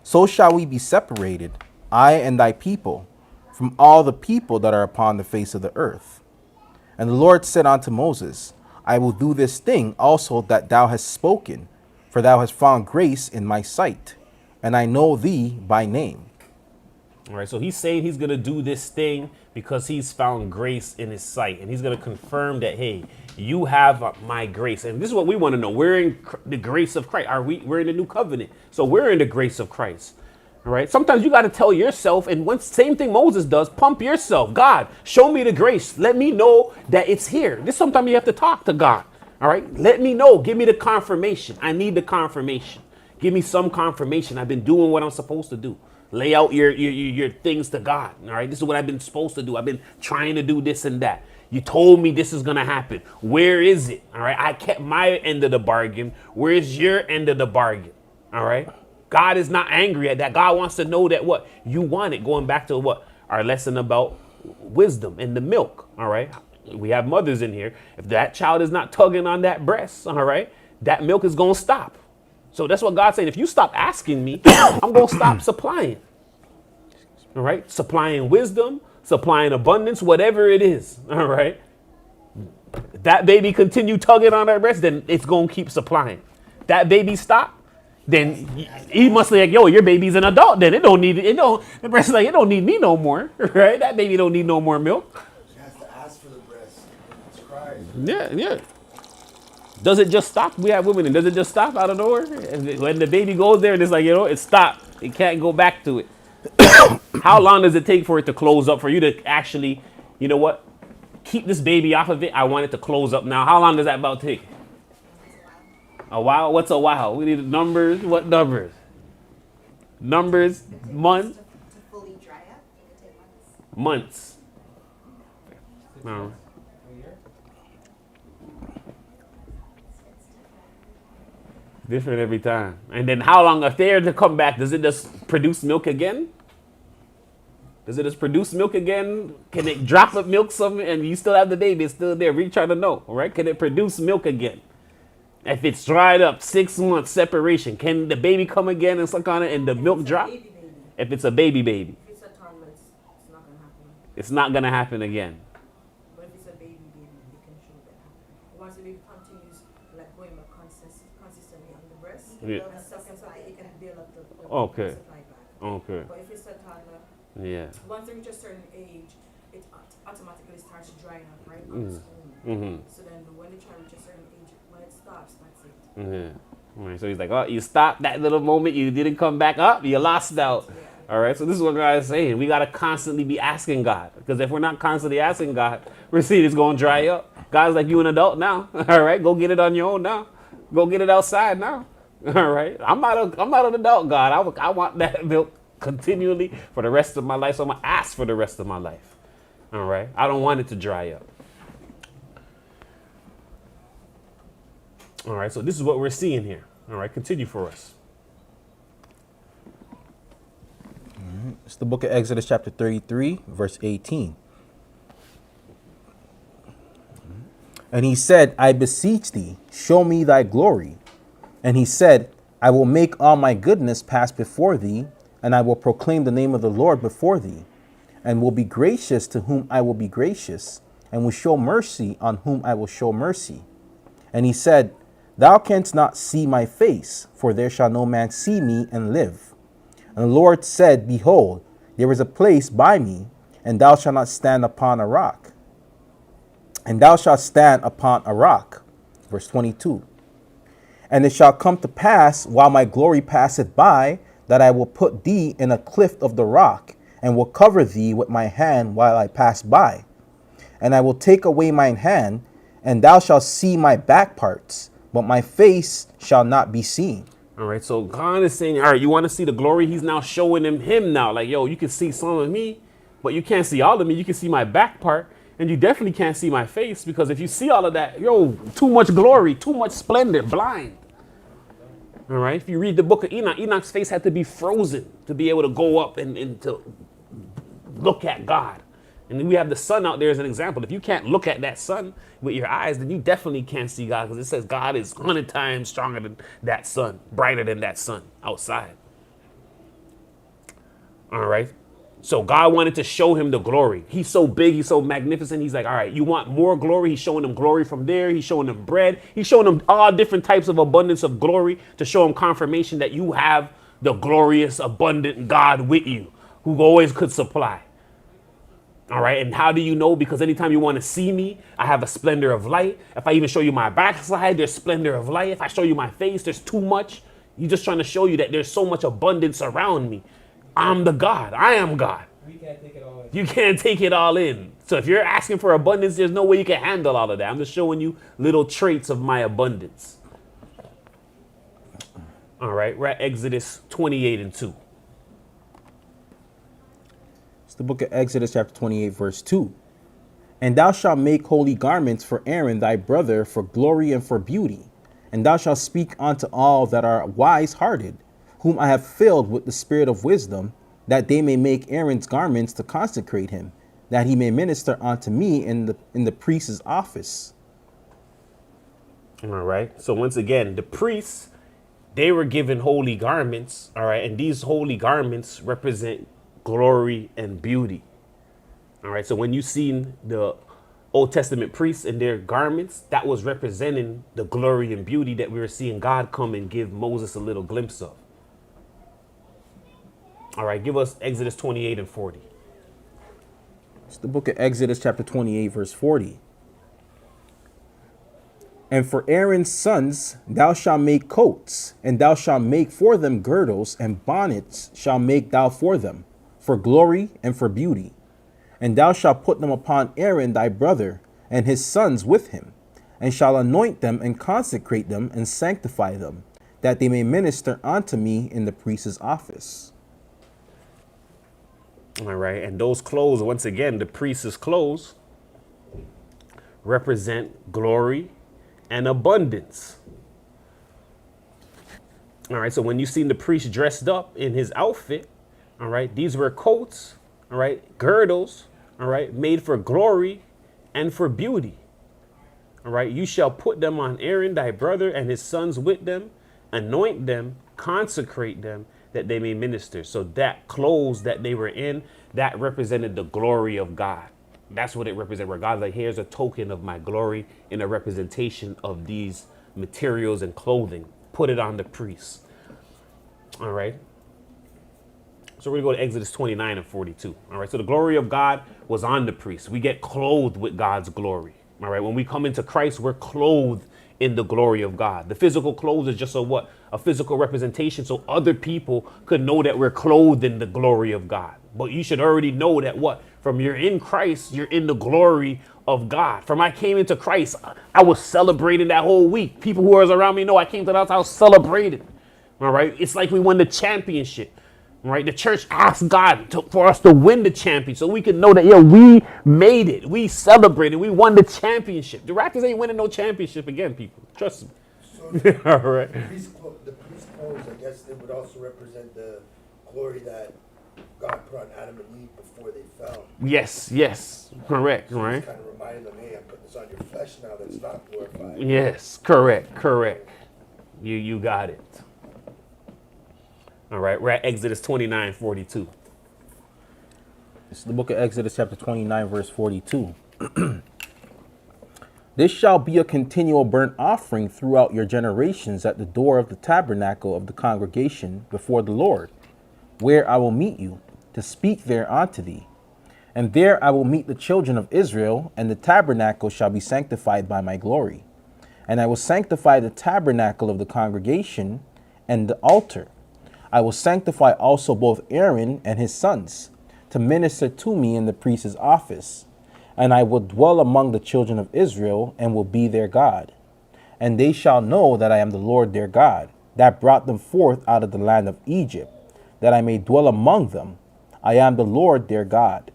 So shall we be separated, I and thy people, from all the people that are upon the face of the earth. And the Lord said unto Moses, I will do this thing also that thou hast spoken, for thou hast found grace in my sight, and I know thee by name. All right, so he's saying he's going to do this thing because he's found grace in his sight. And he's going to confirm that, hey, you have my grace. And this is what we want to know. We're in the grace of Christ. We're in the new covenant. So we're in the grace of Christ. All right. Sometimes you got to tell yourself, and once same thing Moses does, pump yourself. God, show me the grace. Let me know that it's here. This sometimes you have to talk to God. All right. Let me know. Give me the confirmation. I need the confirmation. Give me some confirmation. I've been doing what I'm supposed to do. Lay out your things to God. All right. This is what I've been supposed to do. I've been trying to do this and that. You told me this is going to happen. Where is it? All right. I kept my end of the bargain. Where's your end of the bargain? All right. God is not angry at that. God wants to know that what you want it. Going back to what our lesson about wisdom and the milk. All right. We have mothers in here. If that child is not tugging on that breast, all right, that milk is going to stop. So that's what God's saying. If you stop asking me, I'm going to stop supplying. All right. Supplying wisdom, supplying abundance, whatever it is. All right. That baby continue tugging on that breast, then it's going to keep supplying. That baby stop. Then he must be like, yo, your baby's an adult. Then the breast is like, it don't need me no more, right? That baby don't need no more milk. She has to ask for the breast. It's crying. Yeah. Does it just stop? We have women, and does it just stop out of nowhere? And when the baby goes there, and it's like, it stopped. It can't go back to it. How long does it take for it to close up? For you to actually, you know what? Keep this baby off of it. I want it to close up now. How long does that about take? A while? What's a while? We need numbers. What numbers? Numbers, months? To fully dry up, it could take Months. months. No. A year? Different every time. And then how long, if they're to come back, does it just produce milk again? Does it just produce milk again? Can it drop up milk some and you still have the baby? It's still there. We trying to know, all right? Can it produce milk again? If it's dried up, 6 months separation, can the baby come again and suck on it and the milk drop? If it's a baby. If it's a toddler, it's not gonna happen. It's not going to happen again. But if it's a baby, you can show that happen. Once the baby continues, like going back consistently on the breast, Yeah. and sucking, it can build up the Okay. supply back. Okay. But if it's a toddler, Yeah. once they reach a certain age, it automatically starts drying up, right? Mm. On its own. Mm-hmm. So then when the child reaches a certain age, when it stops, that's it. Yeah. All right, so he's like, oh, you stopped that little moment. You didn't come back up. You lost out. Yeah. All right, so this is what God is saying. We got to constantly be asking God. Because if we're not constantly asking God, we're seeing it's going to dry up. God's like, you an adult now. All right, go get it on your own now. Go get it outside now. All right, I'm not an adult, God. I want that milk continually for the rest of my life. So I'm going to ask for the rest of my life. All right, I don't want it to dry up. All right, so this is what we're seeing here. All right, continue for us. It's the book of Exodus, chapter 33, verse 18. And he said, I beseech thee, show me thy glory. And he said, I will make all my goodness pass before thee, and I will proclaim the name of the Lord before thee, and will be gracious to whom I will be gracious, and will show mercy on whom I will show mercy. And he said, Thou canst not see my face, for there shall no man see me and live. And the Lord said, Behold, there is a place by me, and thou shalt not stand upon a rock. And thou shalt stand upon a rock. Verse 22. And it shall come to pass, while my glory passeth by, that I will put thee in a cleft of the rock, and will cover thee with my hand while I pass by. And I will take away mine hand, and thou shalt see my back parts, but my face shall not be seen. All right, so God is saying, all right, you want to see the glory? He's now showing him now. Like, yo, you can see some of me, but you can't see all of me. You can see my back part, and you definitely can't see my face, because if you see all of that, yo, too much glory, too much splendor, blind. All right, if you read the book of Enoch, Enoch's face had to be frozen to be able to go up and to look at God. And then we have the sun out there as an example. If you can't look at that sun with your eyes, then you definitely can't see God, because it says God is 100 times stronger than that sun, brighter than that sun outside. All right. So God wanted to show him the glory. He's so big. He's so magnificent. He's like, all right, you want more glory? He's showing them glory from there. He's showing them bread. He's showing them all different types of abundance of glory to show him confirmation that you have the glorious, abundant God with you who always could supply. All right. And how do you know? Because anytime you want to see me, I have a splendor of light. If I even show you my backside, there's splendor of light. If I show you my face, there's too much. He's just trying to show you that there's so much abundance around me. I'm the God. I am God. We can't take it all in. You can't take it all in. So if you're asking for abundance, there's no way you can handle all of that. I'm just showing you little traits of my abundance. All right, we're at Exodus 28 and 2. It's the book of Exodus, chapter 28, verse 2. And thou shalt make holy garments for Aaron thy brother for glory and for beauty. And thou shalt speak unto all that are wise hearted, whom I have filled with the spirit of wisdom, that they may make Aaron's garments to consecrate him, that he may minister unto me in the priest's office. All right. So once again, the priests, they were given holy garments. All right. And these holy garments represent glory and beauty. All right. So when you seen the Old Testament priests in their garments, that was representing the glory and beauty that we were seeing God come and give Moses a little glimpse of. All right. Give us Exodus 28 and 40. It's the book of Exodus, chapter 28, verse 40. And for Aaron's sons thou shalt make coats, and thou shalt make for them girdles, and bonnets shalt make thou for them, for glory and for beauty. And thou shalt put them upon Aaron thy brother, and his sons with him, and shalt anoint them, and consecrate them, and sanctify them, that they may minister unto me in the priest's office. All right. And those clothes, once again, the priest's clothes represent glory and abundance. All right. So when you seen the priest dressed up in his outfit, all right, these were coats, all right, girdles, all right, made for glory and for beauty. All right. You shall put them on Aaron thy brother and his sons with them, anoint them, consecrate them, that they may minister. So that clothes that they were in, that represented the glory of God. That's what it represented, where God's like, here's a token of my glory in a representation of these materials and clothing. Put it on the priests. All right. So we're going to go to Exodus 29 and 42. All right. So the glory of God was on the priests. We get clothed with God's glory. All right. When we come into Christ, we're clothed in the glory of God. The physical clothes is just a physical representation, so other people could know that we're clothed in the glory of God. But you should already know that from you're in Christ, you're in the glory of God. From I came into Christ, I was celebrating that whole week. People who was around me know I came to the house, I was celebrating. All right. It's like we won the championship. Right, the church asked God for us to win the championship, so we can know that we made it, we celebrated, we won the championship. The Raptors ain't winning no championship again, people. Trust me. So All right. the priest clothes, I guess, they would also represent the glory that God put on Adam and Eve before they fell. Yes, correct, So right? it's kind of reminding them, hey, I'm putting this on your flesh now that's not glorified. Yes, correct. You got it. All right, we're at Exodus 29, 42. It's the book of Exodus, chapter 29, verse 42. This shall be a continual burnt offering throughout your generations at the door of the tabernacle of the congregation before the Lord, where I will meet you, to speak there unto thee. And there I will meet the children of Israel, and the tabernacle shall be sanctified by my glory. And I will sanctify the tabernacle of the congregation and the altar. I will sanctify also both Aaron and his sons, to minister to me in the priest's office. And I will dwell among the children of Israel, and will be their God. And they shall know that I am the Lord their God, that brought them forth out of the land of Egypt, that I may dwell among them. I am the Lord their God.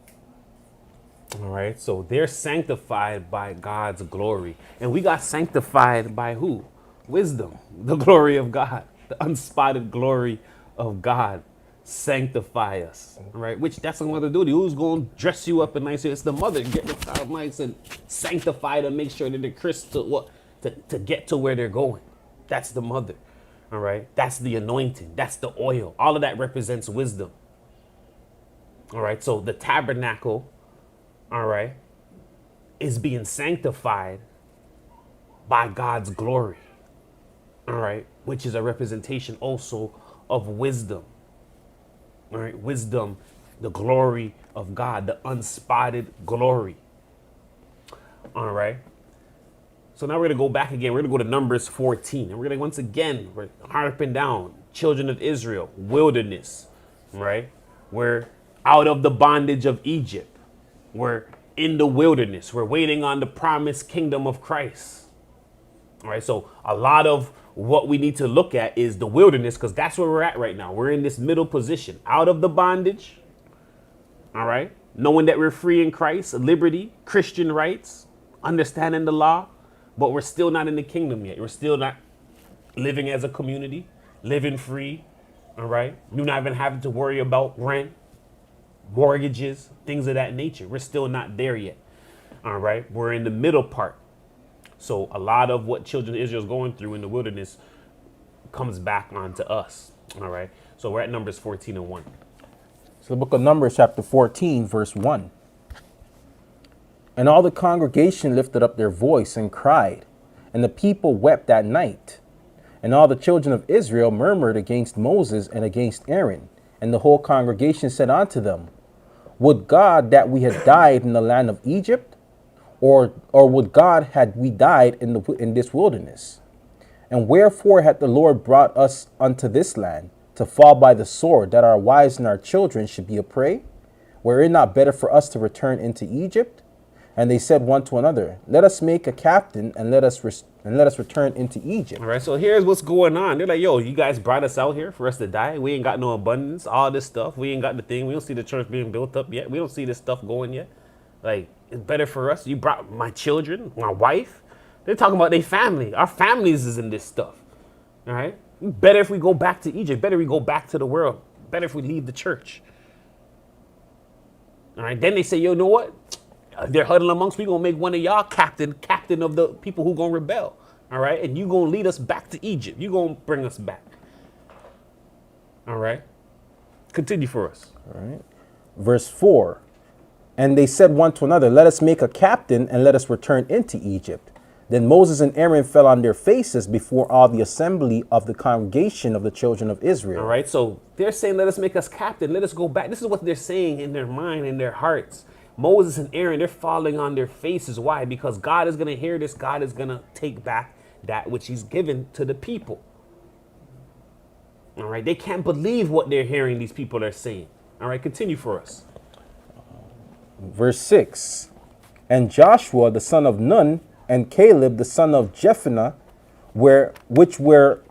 All right, so they're sanctified by God's glory. And we got sanctified by who? Wisdom, the glory of God, the unspotted glory of God. Sanctify us, all right? Which that's the mother duty. Who's going to dress you up and nice? It's the mother. Get the child nice and sanctify to make sure that they're crystal to get to where they're going. That's the mother, all right? That's the anointing. That's the oil. All of that represents wisdom. All right, so the tabernacle, all right, is being sanctified by God's glory, all right, which is a representation also of wisdom. All right, wisdom, the glory of God, the unspotted glory. All right. So now we're going to go back again. We're going to go to Numbers 14. And we're going to, once again, we're harping down children of Israel, wilderness, right? We're out of the bondage of Egypt. We're in the wilderness. We're waiting on the promised kingdom of Christ. All right. So a lot of what we need to look at is the wilderness, because that's where we're at right now. We're in this middle position, out of the bondage. All right. Knowing that we're free in Christ, liberty, Christian rights, understanding the law, but we're still not in the kingdom yet. We're still not living as a community, living free. All right. You're not even having to worry about rent, mortgages, things of that nature. We're still not there yet. All right. We're in the middle part. So a lot of what children of Israel is going through in the wilderness comes back onto us. All right. So we're at Numbers 14:1. So the book of Numbers, chapter 14, verse 1. And all the congregation lifted up their voice and cried, and the people wept that night. And all the children of Israel murmured against Moses and against Aaron. And the whole congregation said unto them, Would God that we had died in the land of Egypt? Or would God had we died in this wilderness? And wherefore hath the Lord brought us unto this land, to fall by the sword, that our wives and our children should be a prey? Were it not better for us to return into Egypt? And they said one to another, Let us make a captain, and let us return into Egypt. All right, so here's what's going on. They're like, yo, you guys brought us out here for us to die. We ain't got no abundance, all this stuff. We ain't got the thing. We don't see the church being built up yet. We don't see this stuff going yet. Like, it's better for us. You brought my children, my wife. They're talking about their family. Our families is in this stuff. All right? Better if we go back to Egypt. Better we go back to the world. Better if we leave the church. All right? Then they say, yo, you know what? They're huddling amongst. We're going to make one of y'all captain of the people who going to rebel. All right? And you going to lead us back to Egypt. You going to bring us back. All right? Continue for us. All right. Verse 4. And they said one to another, Let us make a captain, and let us return into Egypt. Then Moses and Aaron fell on their faces before all the assembly of the congregation of the children of Israel. All right, so they're saying, let us make us captain. Let us go back. This is what they're saying in their mind, in their hearts. Moses and Aaron, they're falling on their faces. Why? Because God is going to hear this. God is going to take back that which he's given to the people. All right, they can't believe what they're hearing these people are saying. All right, continue for us. Verse 6. And Joshua the son of Nun and Caleb the son of Jephunneh, which were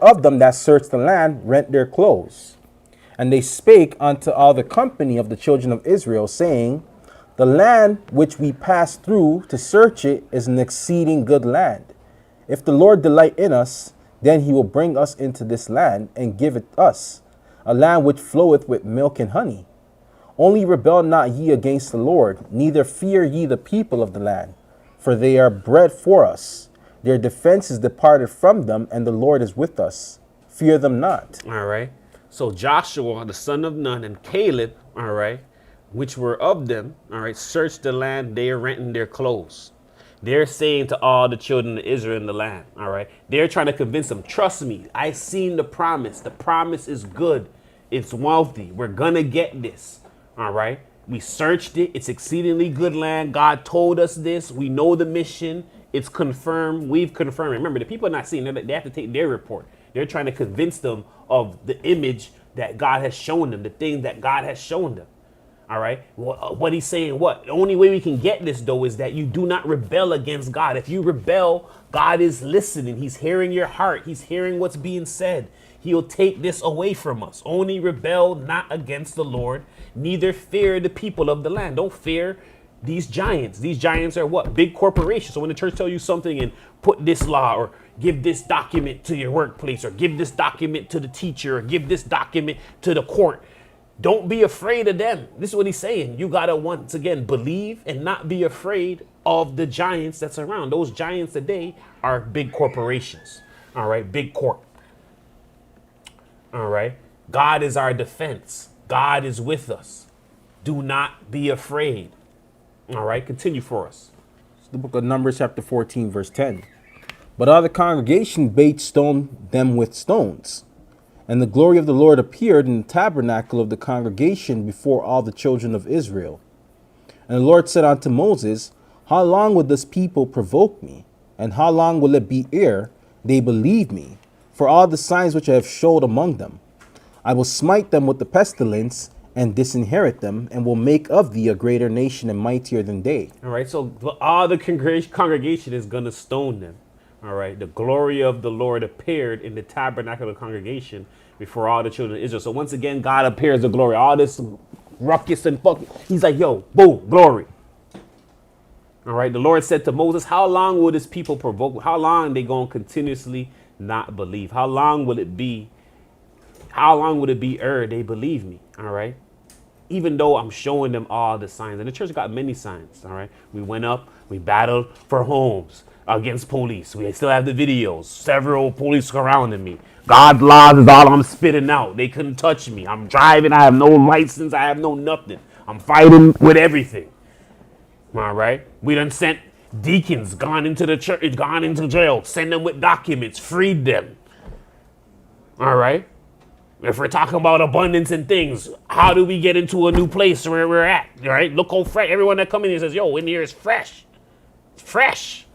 of them that searched the land, rent their clothes. And they spake unto all the company of the children of Israel, saying, The land which we passed through to search it is an exceeding good land. If the Lord delight in us, then he will bring us into this land and give it us, a land which floweth with milk and honey. Only rebel not ye against the Lord, neither fear ye the people of the land, for they are bread for us. Their defense is departed from them, and the Lord is with us. Fear them not. All right. So Joshua, the son of Nun, and Caleb, all right, which were of them, all right, searched the land. They are renting their clothes. They're saying to all the children of Israel in the land, all right, they're trying to convince them, trust me, I seen the promise. The promise is good. It's wealthy. We're going to get this. All right. We searched it. It's exceedingly good land. God told us this. We know the mission. It's confirmed. We've confirmed. Remember, the people are not seeing it. They have to take their report. They're trying to convince them of the image that God has shown them, the things that God has shown them. All right. What he's saying, what? The only way we can get this, though, is that you do not rebel against God. If you rebel, God is listening. He's hearing your heart. He's hearing what's being said. He'll take this away from us. Only rebel not against the Lord, neither fear the people of the land. Don't fear these giants. These giants are what? Big corporations. So when the church tells you something and put this law or give this document to your workplace or give this document to the teacher or give this document to the court, don't be afraid of them. This is what he's saying. You got to once again believe and not be afraid of the giants that's around. Those giants today are big corporations. All right. Big corp. All right. God is our defense. God is with us. Do not be afraid. All right. Continue for us. It's the book of Numbers, chapter 14, verse 10. But all the congregation bade stone them with stones. And the glory of the Lord appeared in the tabernacle of the congregation before all the children of Israel. And the Lord said unto Moses, How long will this people provoke me? And how long will it be ere they believe me? For all the signs which I have showed among them, I will smite them with the pestilence, and disinherit them, and will make of thee a greater nation and mightier than they. All right, so all the congregation is going to stone them. All right, the glory of the Lord appeared in the tabernacle of the congregation before all the children of Israel. So once again, God appears the glory. All this ruckus and fuck. He's like, yo, boom, glory. All right, the Lord said to Moses, how long will this people provoke? How long they going to continuously not believe? How long will it be? How long would it be they believe me? All right. Even though I'm showing them all the signs, and the church got many signs. All right. We went up, we battled for homes against police. We still have the videos, several police surrounding me. God's laws is all I'm spitting out. They couldn't touch me. I'm driving. I have no license. I have no nothing. I'm fighting with everything. All right. We done sent deacons, gone into the church, gone into jail, send them with documents, freed them. All right. If we're talking about abundance and things, how do we get into a new place where we're at? All right. Look how fresh. Everyone that comes in here says, yo, in here is fresh. Fresh.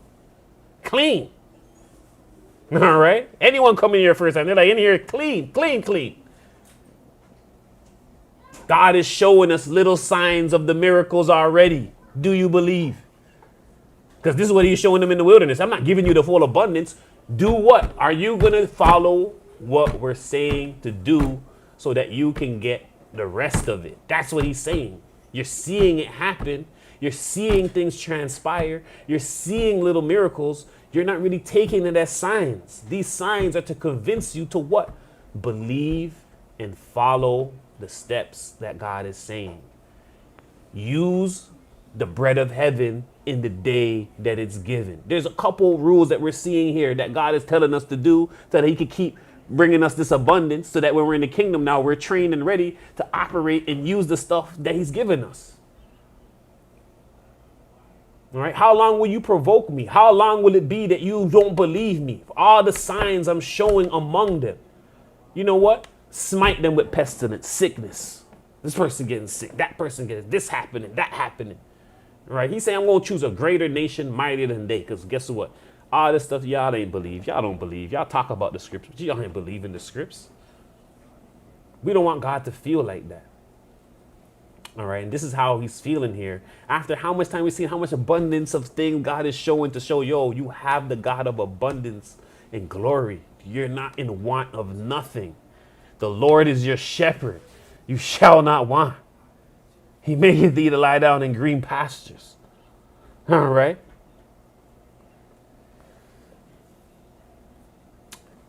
Clean. All right. Anyone coming here first time, they're like, in here, clean, clean, clean. God is showing us little signs of the miracles already. Do you believe? Because this is what he's showing them in the wilderness. I'm not giving you the full abundance. Do what? Are you going to follow what we're saying to do so that you can get the rest of it? That's what he's saying. You're seeing it happen. You're seeing things transpire. You're seeing little miracles. You're not really taking it as signs. These signs are to convince you to what? Believe and follow the steps that God is saying. Use the bread of heaven in the day that it's given. There's a couple rules that we're seeing here that God is telling us to do so that he could keep bringing us this abundance, so that when we're in the kingdom now, we're trained and ready to operate and use the stuff that he's given us. All right. How long will you provoke me? How long will it be that you don't believe me? All the signs I'm showing among them. You know what? Smite them with pestilence, sickness. This person getting sick. That person getting this happening, that happening. All right. He's saying I'm going to choose a greater nation mightier than they. Because guess what? All this stuff y'all ain't believe. Y'all don't believe. Y'all talk about the scripts, but y'all ain't believe in the scripts. We don't want God to feel like that. All right. And this is how he's feeling here. After how much time we've seen how much abundance of things God is showing to show, yo, you have the God of abundance and glory. You're not in want of nothing. The Lord is your shepherd. You shall not want. He maketh thee to lie down in green pastures. All right.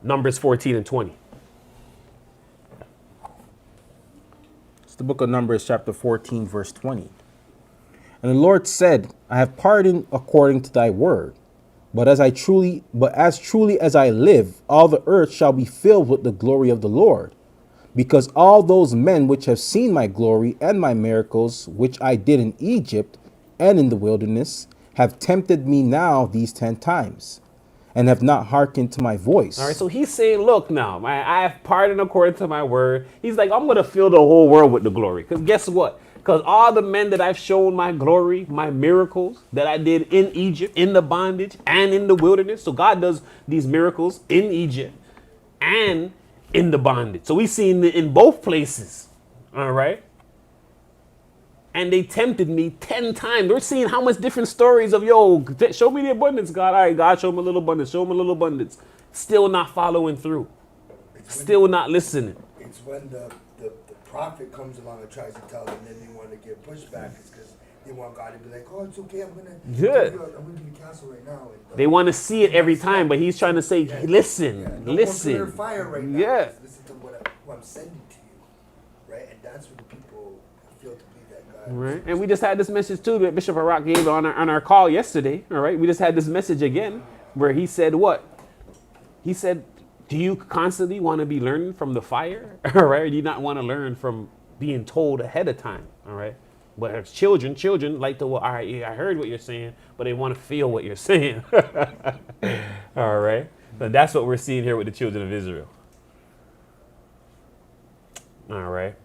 Numbers 14 and 20. It's the book of Numbers, chapter 14, verse 20. And the Lord said, I have pardoned according to thy word. But as truly as I live, all the earth shall be filled with the glory of the Lord. Because all those men which have seen my glory and my miracles, which I did in Egypt and in the wilderness, have tempted me now these 10 times. And have not hearkened to my voice. All right, so he's saying, look now, I have pardoned according to my word. He's like, I'm going to fill the whole world with the glory. Because guess what? Because all the men that I've shown my glory, my miracles that I did in Egypt, in the bondage, and in the wilderness. So God does these miracles in Egypt and in the bondage. So we've seen it in both places. All right. And they tempted me 10 times. We're seeing how much different stories of, yo, show me the abundance, God. All right, God, show me a little abundance. Show me a little abundance. Still not following through. Still not listening. It's when the prophet comes along and tries to tell them, then they want to get pushback. It's because they want God to be like, oh, it's okay. I'm going to give you castle right now. And, They want to see it every time, but he's trying to say, listen, don't listen. go to their fire right now. Yeah. Just listen to what I'm sending to you. Right? And that's what the people feel to be that God. Right. And we just had this message too that Bishop Arak gave on our call yesterday. All right. We just had this message again where he said what? He said, do you constantly want to be learning from the fire? All right. Or do you not want to learn from being told ahead of time? All right. But as children like to, well, all right, yeah, I heard what you're saying, but they want to feel what you're saying. All right. So that's what we're seeing here with the children of Israel. All right.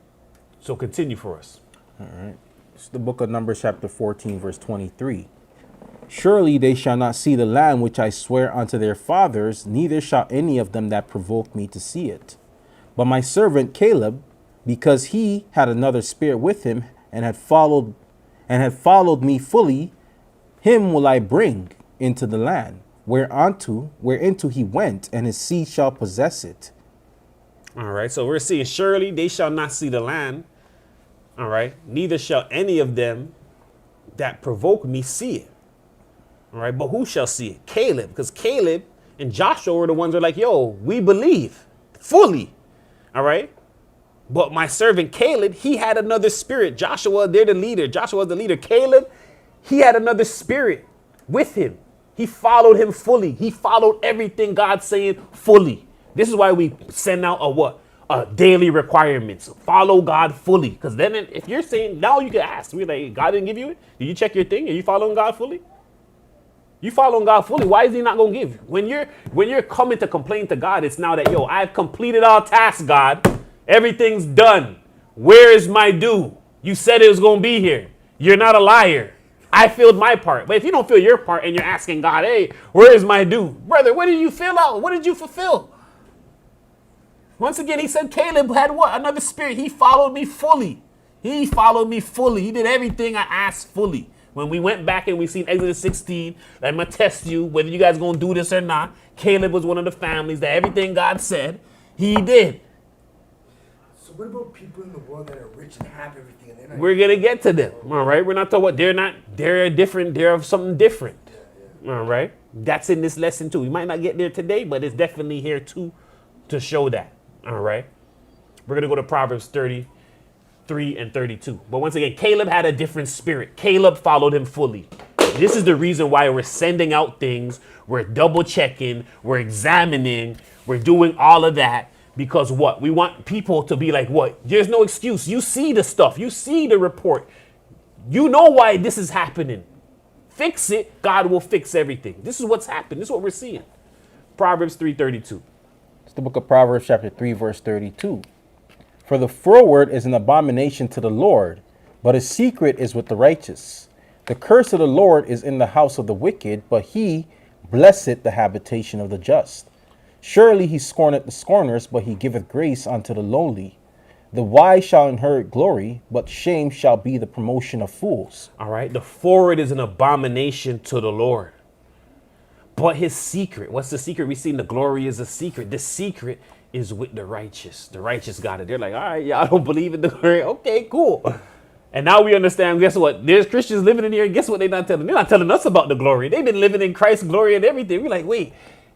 So continue for us. All right. It's the book of Numbers, chapter 14, verse 23. Surely they shall not see the land which I swear unto their fathers, neither shall any of them that provoke me to see it. But my servant Caleb, because he had another spirit with him and had followed me fully, him will I bring into the land whereinto he went, and his seed shall possess it. All right. So we're seeing surely they shall not see the land. All right. Neither shall any of them that provoke me see it. All right. But who shall see it? Caleb, because Caleb and Joshua were the ones that are like, yo, we believe fully. All right. But my servant Caleb, he had another spirit. Joshua, they're the leader. Joshua was the leader. Caleb, he had another spirit with him. He followed him fully. He followed everything God's saying fully. This is why we send out a daily requirements. Follow God fully. Because then if you're saying, now you can ask, we're like, God didn't give you it? Did you check your thing? Are you following God fully? You following God fully. Why is he not going to give you? When you're coming to complain to God, it's now that, yo, I've completed all tasks, God. Everything's done. Where is my due? You said it was going to be here. You're not a liar. I filled my part. But if you don't fill your part and you're asking God, hey, where is my due? Brother, what did you fill out? What did you fulfill? Once again, he said Caleb had what? Another spirit. He followed me fully. He followed me fully. He did everything I asked fully. When we went back and we seen Exodus 16, I'm going to test you whether you guys going to do this or not. Caleb was one of the families that everything God said, he did. So what about people in the world that are rich and have everything and they're not? We're going to get to them. All right. We're not talking about they're different. They're of something different. All right. That's in this lesson too. We might not get there today, but it's definitely here too to show that. All right. We're going to go to Proverbs 33 and 32. But once again, Caleb had a different spirit. Caleb followed him fully. This is the reason why we're sending out things. We're double checking. We're examining. We're doing all of that. Because what? We want people to be like, what? There's no excuse. You see the stuff. You see the report. You know why this is happening. Fix it. God will fix everything. This is what's happened. This is what we're seeing. Proverbs 3:32. It's the book of Proverbs chapter 3, verse 32. For the froward is an abomination to the Lord, but his secret is with the righteous. The curse of the Lord is in the house of the wicked, but he blesseth the habitation of the just. Surely he scorneth the scorners, but he giveth grace unto the lowly. The wise shall inherit glory, but shame shall be the promotion of fools. All right. The forward is an abomination to the Lord. But his secret, what's the secret? We've seen the glory is a secret. The secret is with the righteous. The righteous got it. They're like, all right, y'all don't believe in the glory. Okay, cool. And now we understand, guess what? There's Christians living in here, and guess what they're not telling? They're not telling us about the glory. They've been living in Christ's glory and everything. We're like, wait,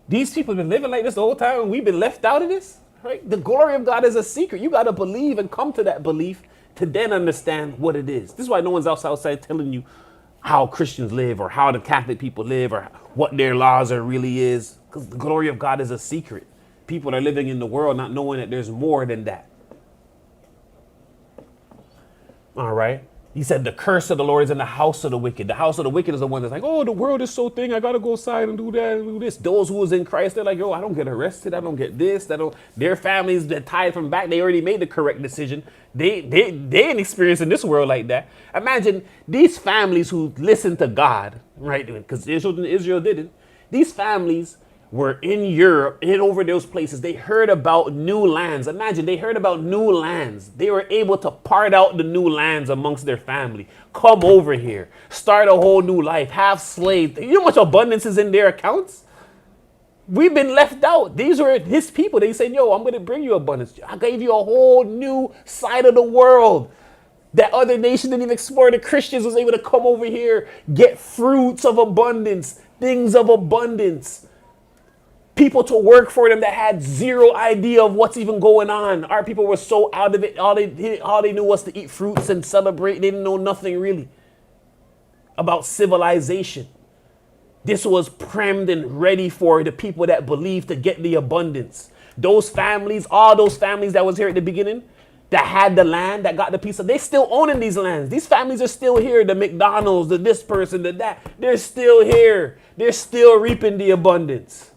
these people have been living like this the whole time, and we've been left out of this? Right? The glory of God is a secret. You got to believe and come to that belief to then understand what it is. This is why no one's outside telling you how Christians live or how the Catholic people live or what their laws are really is. Because the glory of God is a secret. People are living in the world not knowing that there's more than that. All right. He said the curse of the Lord is in the house of the wicked. The house of the wicked is the one that's like, oh, the world is so thing. I got to go outside and do that and do this. Those who was in Christ, they're like, yo, I don't get arrested. I don't get this. Their families that tied from back. They already made the correct decision. They ain't experiencing this world like that. Imagine these families who listened to God, right? Because Israel didn't. These families were in Europe and over those places. They heard about new lands. Imagine they heard about new lands. They were able to part out the new lands amongst their family. Come over here. Start a whole new life. Have slaves. You know how much abundance is in their accounts? We've been left out. These were his people. They said, yo, I'm going to bring you abundance. I gave you a whole new side of the world that other nations didn't even explore. The Christians was able to come over here, get fruits of abundance, things of abundance. People to work for them that had zero idea of what's even going on. Our people were so out of it. All they knew was to eat fruits and celebrate. They didn't know nothing really about civilization. This was primed and ready for the people that believed to get the abundance. Those families, all those families that was here at the beginning, that had the land, that got the piece of, they still owning these lands. These families are still here. The McDonald's, the this person, the that. They're still here. They're still reaping the abundance.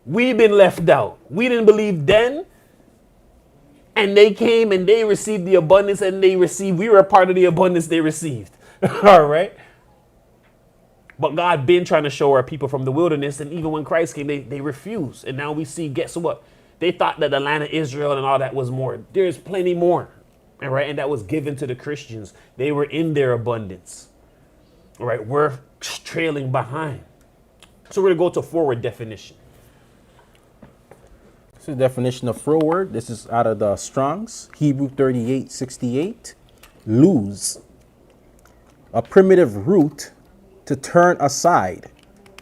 We've been left out. We didn't believe then. And they came and they received the abundance and we were a part of the abundance they received. All right. But God been trying to show our people from the wilderness. And even when Christ came, they refused. And now we see, guess what? They thought that the land of Israel and all that was more. There's plenty more. All right. And that was given to the Christians. They were in their abundance. All right. We're trailing behind. So we're going to go to forward definition. This is the definition of forward. This is out of the Strong's, Hebrew 38:68. Lose. A primitive root to turn aside.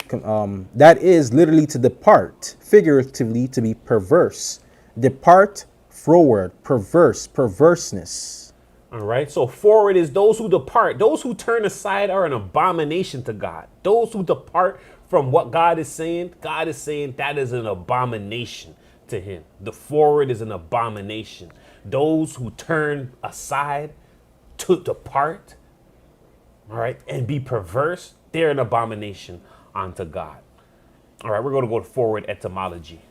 That is literally to depart, figuratively to be perverse. Depart, forward, perverse, perverseness. All right. So forward is those who depart. Those who turn aside are an abomination to God. Those who depart from what God is saying that is an abomination to him. The forward is an abomination. Those who turn aside to depart, all right, and be perverse, they're an abomination unto God. All right, we're going to go to forward etymology.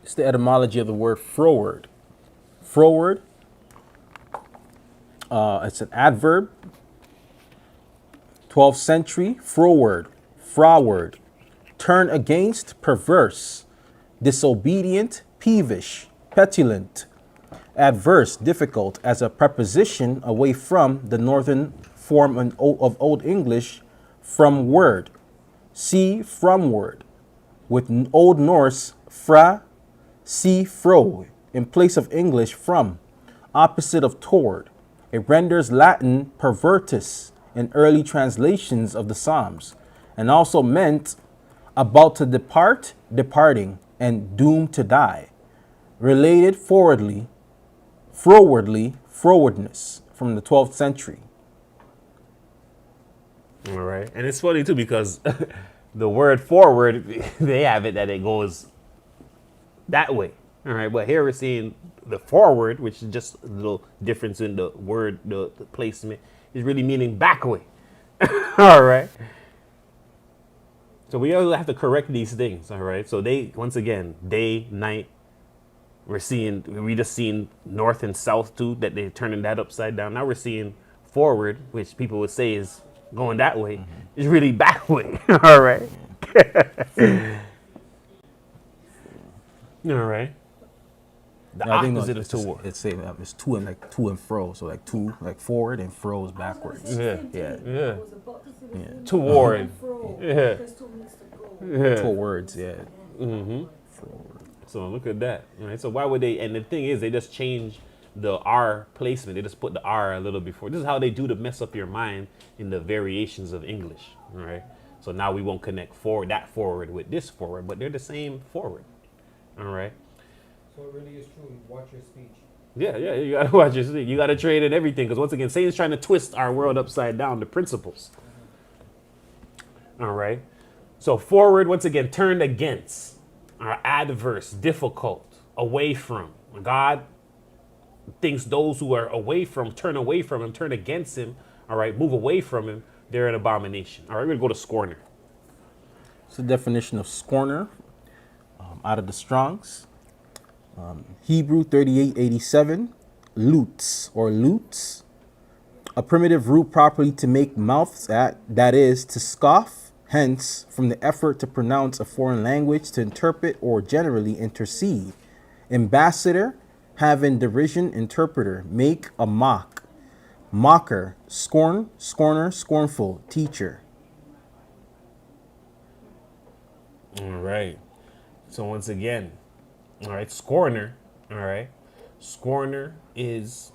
It's the etymology of the word froward. Froward, it's an adverb. 12th century, froward, froward. Turn against, perverse. Disobedient, peevish, petulant. Adverse, difficult, as a preposition away from the northern form of Old English, from word. See from word. With Old Norse, fra, see fro, in place of English from. Opposite of toward. It renders Latin pervertus in early translations of the Psalms, and also meant about to depart, departing, and doomed to die. Related forwardly, frowardness from the 12th century. All right. And it's funny too because the word forward, they have it that it goes that way. All right. But here we're seeing the forward, which is just a little difference in the word, the placement, is really meaning back way. All right. So we always have to correct these things. All right. So they, once again, day, night, we just seeing north and south too, that they're turning that upside down. Now we're seeing forward, which people would say is going that way, is really back way. All right. All right. The I think opposite of toward. it's to and fro. So like to, like forward, and fro is backwards. Yeah. Yeah. Yeah. I was about to say the same thing. Toward. Fro. Yeah. There's two means to go. Yeah. Towards, yeah. Mm-hmm. Forward. So look at that. All right. So why would they? And the thing is, they just change the R placement. They just put the R a little before. This is how they do to mess up your mind in the variations of English. All right. So now we won't connect that forward with this forward, but they're the same forward. All right. So it really is true. Watch your speech. Yeah. You gotta watch your sleep. You gotta trade in everything because once again, Satan's trying to twist our world upside down. The principles. All right. So forward, once again, turned against, or adverse, difficult, away from. God thinks those who are away from, turn away from him, turn against him, all right, move away from him, they're an abomination. All right, we're going to go to scorner. It's the definition of scorner out of the Strong's. Hebrew 38:87. Lutes or lutes. A primitive root properly to make mouths at, that is, to scoff, hence, from the effort to pronounce a foreign language, to interpret or generally intercede. Ambassador, having derision, interpreter, make a mock. Mocker, scorn, scorner, scornful, teacher. All right. So once again, all right, scorner, all right. Scorner is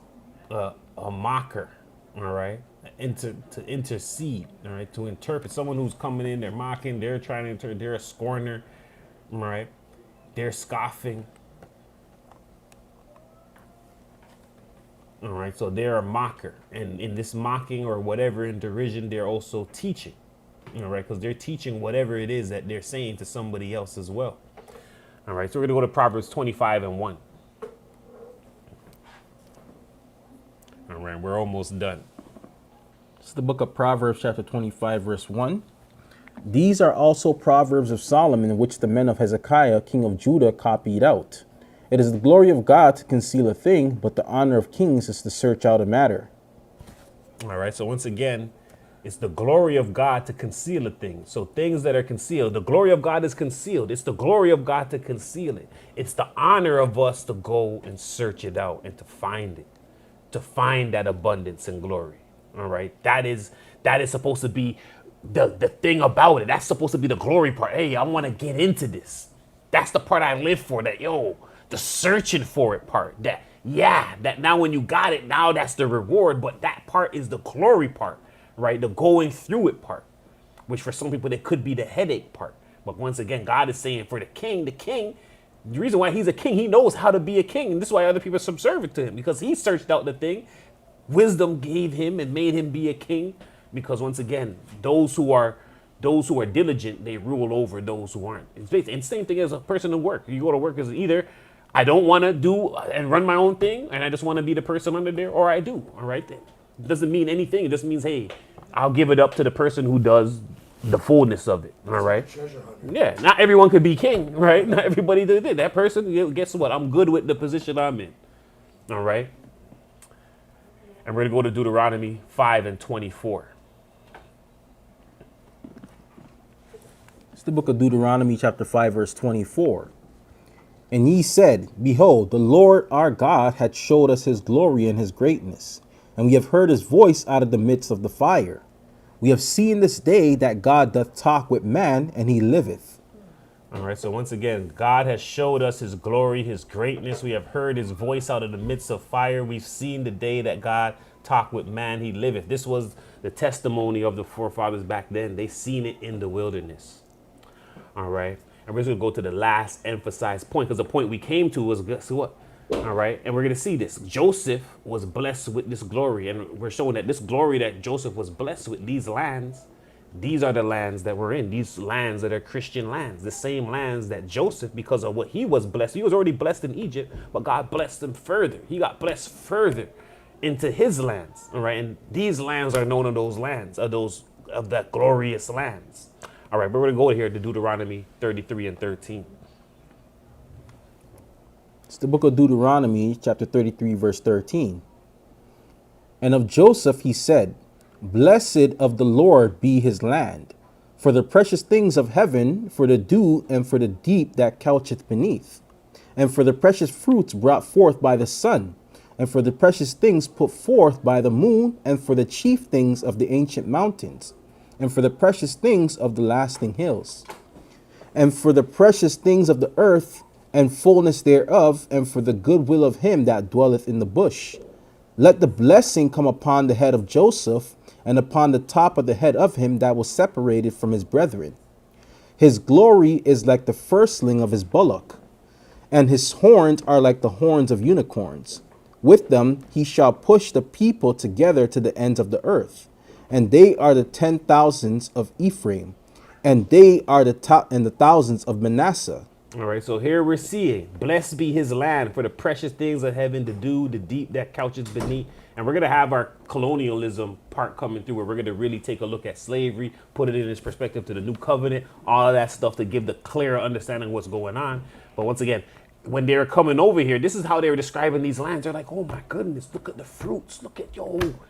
a mocker, all right. To intercede, all right, to interpret. Someone who's coming in, they're mocking, they're trying to interpret, they're a scorner, all right. They're scoffing. All right, so they're a mocker. And in this mocking or whatever, in derision, they're also teaching. All right, because they're teaching whatever it is that they're saying to somebody else as well. All right, so we're going to go to Proverbs 25:1. All right, we're almost done. It's the book of Proverbs, chapter 25, verse 1. These are also Proverbs of Solomon, which the men of Hezekiah, king of Judah, copied out. It is the glory of God to conceal a thing, but the honor of kings is to search out a matter. All right, so once again, It's the glory of God to conceal a thing. So things that are concealed, the glory of God is concealed. It's the glory of God to conceal it. It's the honor of us to go and search it out and to find it, to find that abundance and glory. All right. That is supposed to be the thing about it. That's supposed to be the glory part. Hey, I want to get into this. That's the part I live for. That, the searching for it part. That now when you got it, now that's the reward. But that part is the glory part. Right, the going through it part, which for some people it could be the headache part. But once again, God is saying for the king, the reason why he's a king, he knows how to be a king. And this is why other people are subservient to him, because he searched out the thing. Wisdom gave him and made him be a king. Because once again, those who are diligent, they rule over those who aren't. It's basically, and same thing as a person in work. You go to work as either I don't want to do and run my own thing, and I just want to be the person under there, or I do. All right, then. It doesn't mean anything. It just means, hey, I'll give it up to the person who does the fullness of it. All right. Treasure hunter. Yeah. Not everyone could be king, right? Not everybody did it. That person, guess what? I'm good with the position I'm in. All right. And we're going to go to Deuteronomy 5:24. It's the book of Deuteronomy, chapter 5, verse 24. And ye said, Behold, the Lord our God hath showed us his glory and his greatness, and we have heard his voice out of the midst of the fire. We have seen this day that God doth talk with man, and he liveth. All right. So once again, God has showed us his glory, his greatness. We have heard his voice out of the midst of fire. We've seen the day that God talked with man, he liveth. This was the testimony of the forefathers back then. They seen it in the wilderness. All right. And we're just going to go to the last emphasized point, because the point we came to was, guess what? All right. And we're going to see this. Joseph was blessed with this glory. And we're showing that this glory that Joseph was blessed with, these lands, these are the lands that we're in. These lands that are Christian lands, the same lands that Joseph, because of what he was blessed, he was already blessed in Egypt, but God blessed him further. He got blessed further into his lands. All right. And these lands are known as those lands, of that glorious lands. All right. We're going to go here to Deuteronomy 33 and 13. It's the book of Deuteronomy, chapter 33, verse 13. And of Joseph he said, Blessed of the Lord be his land, for the precious things of heaven, for the dew, and for the deep that coucheth beneath, and for the precious fruits brought forth by the sun, and for the precious things put forth by the moon, and for the chief things of the ancient mountains, and for the precious things of the lasting hills, and for the precious things of the earth, and fullness thereof, and for the goodwill of him that dwelleth in the bush. Let the blessing come upon the head of Joseph, and upon the top of the head of him that was separated from his brethren. His glory is like the firstling of his bullock, and his horns are like the horns of unicorns. With them he shall push the people together to the ends of the earth, and they are the 10,000s of Ephraim, and they are the thousands of Manasseh. All right, so here we're seeing, blessed be his land for the precious things of heaven, the dew, the deep that couches beneath. And we're going to have our colonialism part coming through, where we're going to really take a look at slavery, put it in its perspective to the new covenant, all of that stuff to give the clearer understanding of what's going on. But once again, when they're coming over here, this is how they were describing these lands. They're like, oh my goodness, look at the fruits. Look at,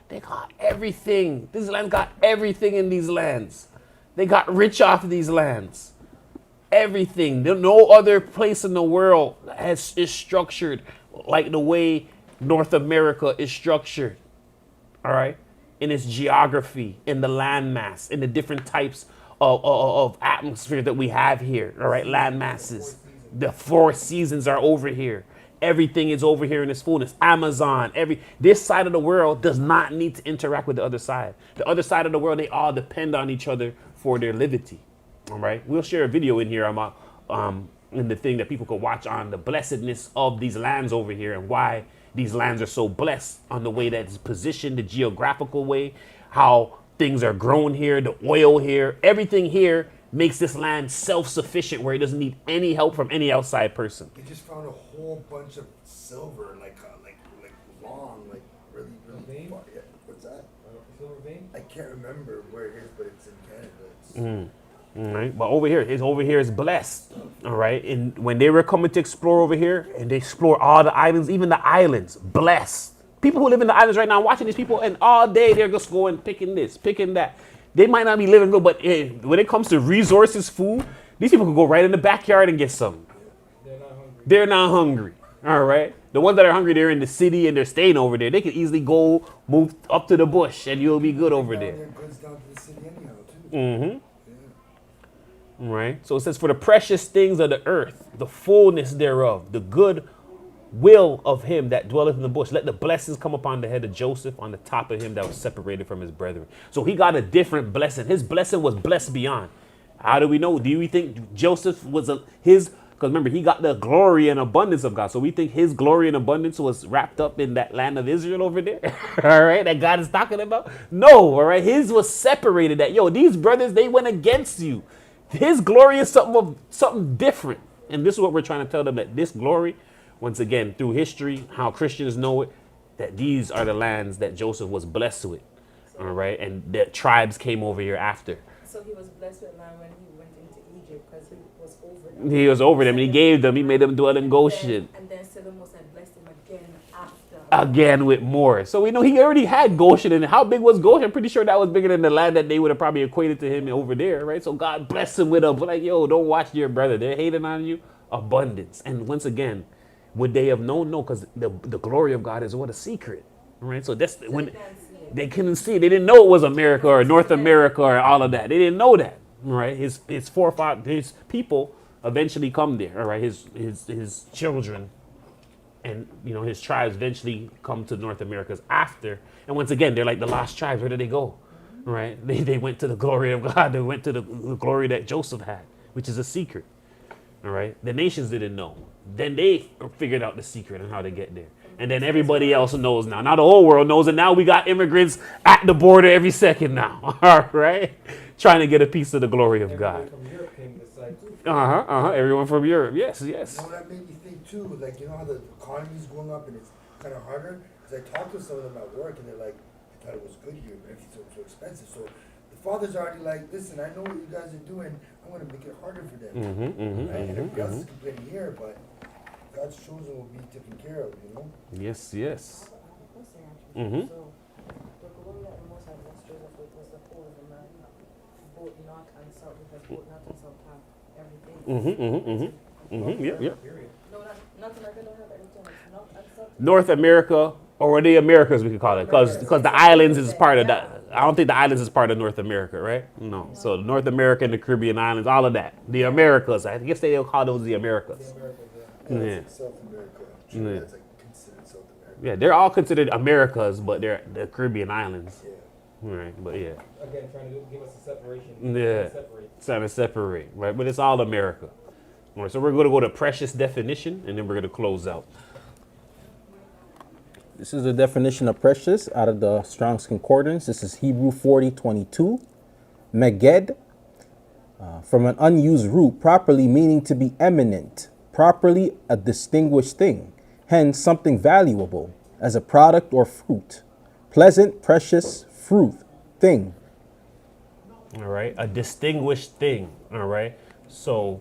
they got everything. This land got everything in these lands. They got rich off of these lands. Everything. No other place in the world is structured like the way North America is structured. All right. In its geography, in the landmass, in the different types of atmosphere that we have here. All right. Land masses. The 4 seasons are over here. Everything is over here in its fullness. Amazon, this side of the world does not need to interact with the other side. The other side of the world, they all depend on each other for their livity. All right. We'll share a video in here in the thing that people could watch on the blessedness of these lands over here, and why these lands are so blessed on the way that it's positioned, the geographical way, how things are grown here, the oil here, everything here makes this land self-sufficient, where it doesn't need any help from any outside person. They just found a whole bunch of silver, like long, like really Vein? far. Yeah. What's that? Silver vein? I can't remember where it is, but it's in Canada. It's, All right. But over here is blessed. All right. And when they were coming to explore over here, and they explore all the islands, even the islands, blessed. people who live in the islands right now watching these people, and all day they're just going picking this, picking that. They might not be living good, but when it comes to resources, food, these people can go right in the backyard and get some. They're not hungry. They're not hungry. All right. The ones that are hungry, they're in the city and they're staying over there. They can easily go move up to the bush and you'll be good over Down there. goods down to the city anyhow, too. Mm-hmm. Right. So it says, for the precious things of the earth, the fullness thereof, the good will of him that dwelleth in the bush. Let the blessings come upon the head of Joseph, on the top of him that was separated from his brethren. So he got a different blessing. His blessing was blessed beyond. How do we know? Do we think Joseph was his? Because remember, he got the glory and abundance of God. So we think his glory and abundance was wrapped up in that land of Israel over there. All right, that God is talking about. No, all right, his was separated. That these brothers, they went against you. His glory is something different. And this is what we're trying to tell them, that this glory, once again, through history, how Christians know it, that these are the lands that Joseph was blessed with. All right, and that tribes came over here after. So he was blessed with land when he went into Egypt because he was over them. He was over them, and he gave them, he made them dwell in Goshen. And then still the Most High blessed him again after. Again with more. So we know he already had Goshen. And how big was Goshen? I'm pretty sure that was bigger than the land that they would have probably equated to him over there, right? So God blessed him with don't watch your brother. They're hating on you. Abundance. And once again, would they have known? No, because the glory of God is what a secret, right? So that's when they couldn't see it. They didn't know it was America or North America or all of that. They didn't know that, right? His forefathers, his people eventually come there, all right? His children and his tribes eventually come to North America's after. And once again, they're like the lost tribes. Where did they go? Right? They went to the glory of God. They went to the glory that Joseph had, which is a secret. All right? The nations didn't know. Then they figured out the secret and how to get there. And then everybody else knows now. Now the whole world knows, and now we got immigrants at the border every second now. All right? Trying to get a piece of the glory of God. Everybody from Europe came this side too. Everyone from Europe. Yes. You know what that made me think too? Like, you know how the economy's going up and it's kind of harder? Because I talked to some of them at work and they're like, I thought it was good here, but everything's so expensive. So the father's already like, listen, I know what you guys are doing. I'm going to make it harder for them. Right? And everybody else is complaining here, but God's chosen will be taken care of, Yes. So the glory that the Most High blessed Joseph with was the whole of America, both north and south, because both north and south have everything. Yep. Period. No, not America don't have everything. It's north and south. North America, or the Americas, we could call it, because the islands is part of that. I don't think the islands is part of North America, right? No. So North America and the Caribbean islands, all of that. The Americas. I guess they'll call those the Americas. Yeah, Yeah. it's like South America. I'm sure Yeah. that's like considered South America. Yeah, they're all considered Americas, but they're the Caribbean islands. Yeah. Right, but yeah. Again, trying to give us a separation. Yeah. Separate. Trying to separate, right? But it's all America. All right, so we're going to go to precious definition, and then we're going to close out. This is the definition of precious out of the Strong's Concordance. This is Hebrew 40:22. Meged, from an unused root, properly meaning to be eminent, properly a distinguished thing, hence something valuable, as a product or fruit, pleasant, precious, fruit, thing. All right, a distinguished thing. All right, so,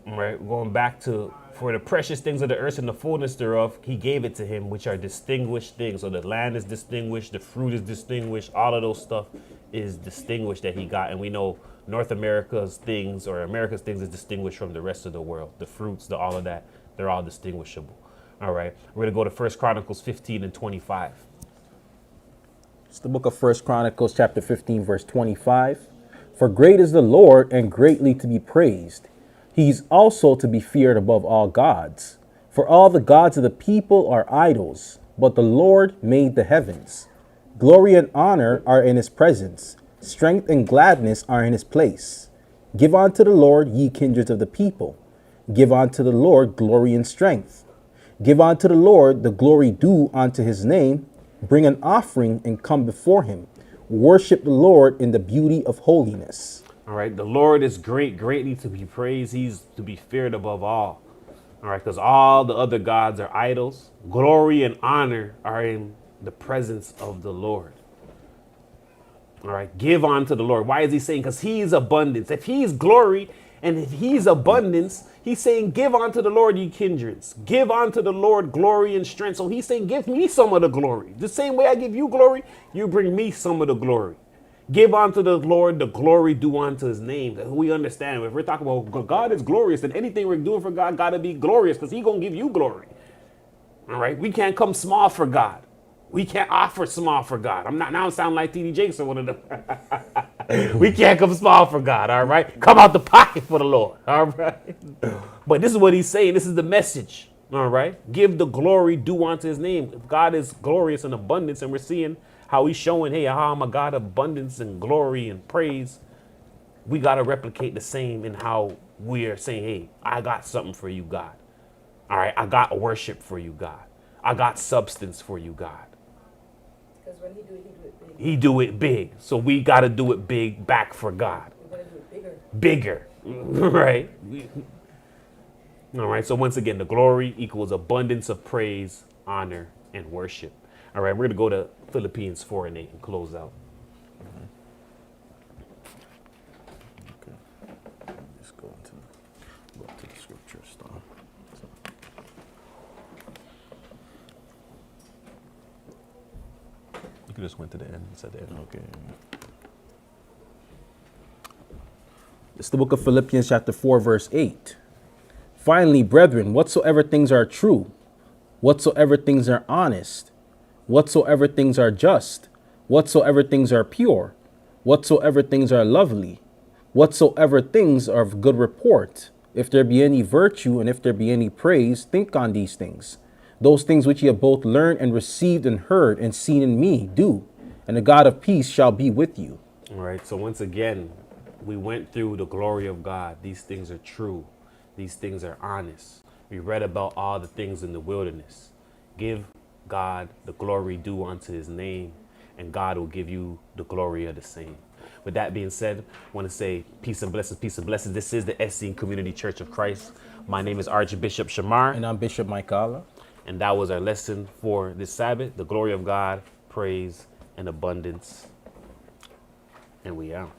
all right, going back to, for the precious things of the earth and the fullness thereof, he gave it to him, which are distinguished things. So the land is distinguished, the fruit is distinguished, all of those stuff is distinguished that he got. And we know North America's things, or America's things, is distinguished from the rest of the world. The fruits, all of that, they're all distinguishable. All right, we're going to go to 1 Chronicles 15 and 25. It's the book of 1 Chronicles chapter 15, verse 25. For great is the Lord and greatly to be praised. He's also to be feared above all gods. For all the gods of the people are idols, but the Lord made the heavens. Glory and honor are in his presence. Strength and gladness are in his place. Give unto the Lord, ye kindreds of the people. Give unto the Lord glory and strength. Give unto the Lord the glory due unto his name. Bring an offering and come before him. Worship the Lord in the beauty of holiness. All right, the Lord is great, greatly to be praised. He's to be feared above all. All right, because all the other gods are idols. Glory and honor are in the presence of the Lord. All right, give unto the Lord. Why is he saying? Because he is abundance. If he is glory And if he's abundance, he's saying, give unto the Lord, ye kindreds. Give unto the Lord glory and strength. So he's saying, give me some of the glory. The same way I give you glory, you bring me some of the glory. Give unto the Lord the glory due unto his name. We understand. If we're talking about God is glorious, then anything we're doing for God got to be glorious because he's going to give you glory. All right? We can't come small for God. We can't offer small for God. I'm sounding like T.D. Jakes or one of them. We can't come small for God, all right? Come out the pocket for the Lord, all right? But this is what he's saying. This is the message, all right? Give the glory due unto his name. If God is glorious in abundance, and we're seeing how he's showing, hey, how I'm a God of abundance and glory and praise, we got to replicate the same in how we are saying, hey, I got something for you, God. All right, I got worship for you, God. I got substance for you, God. Because when he do it big. He do it big. So we got to do it big back for God. We gotta do it bigger. Bigger. Right? All right. So once again, the glory equals abundance of praise, honor, and worship. All right. We're going to go to Philippians 4 and 8 and close out. Okay. Let's go to the scripture stuff. You could just went to the end and said the end. Okay. It's the book of Philippians chapter 4, verse 8. Finally, brethren, whatsoever things are true, whatsoever things are honest, whatsoever things are just, whatsoever things are pure, whatsoever things are lovely, whatsoever things are of good report, if there be any virtue and if there be any praise, think on these things. Those things which ye have both learned and received and heard and seen in me, do, and the God of peace shall be with you. All right. So once again, we went through the glory of God. These things are true. These things are honest. We read about all the things in the wilderness. Give God the glory due unto his name, and God will give you the glory of the same. With that being said, I want to say peace and blessings, peace and blessings. This is the Essene Community Church of Christ. My name is Archbishop Shamar. And I'm Bishop Michaela. And that was our lesson for this Sabbath, the glory of God, praise, and abundance. And we out.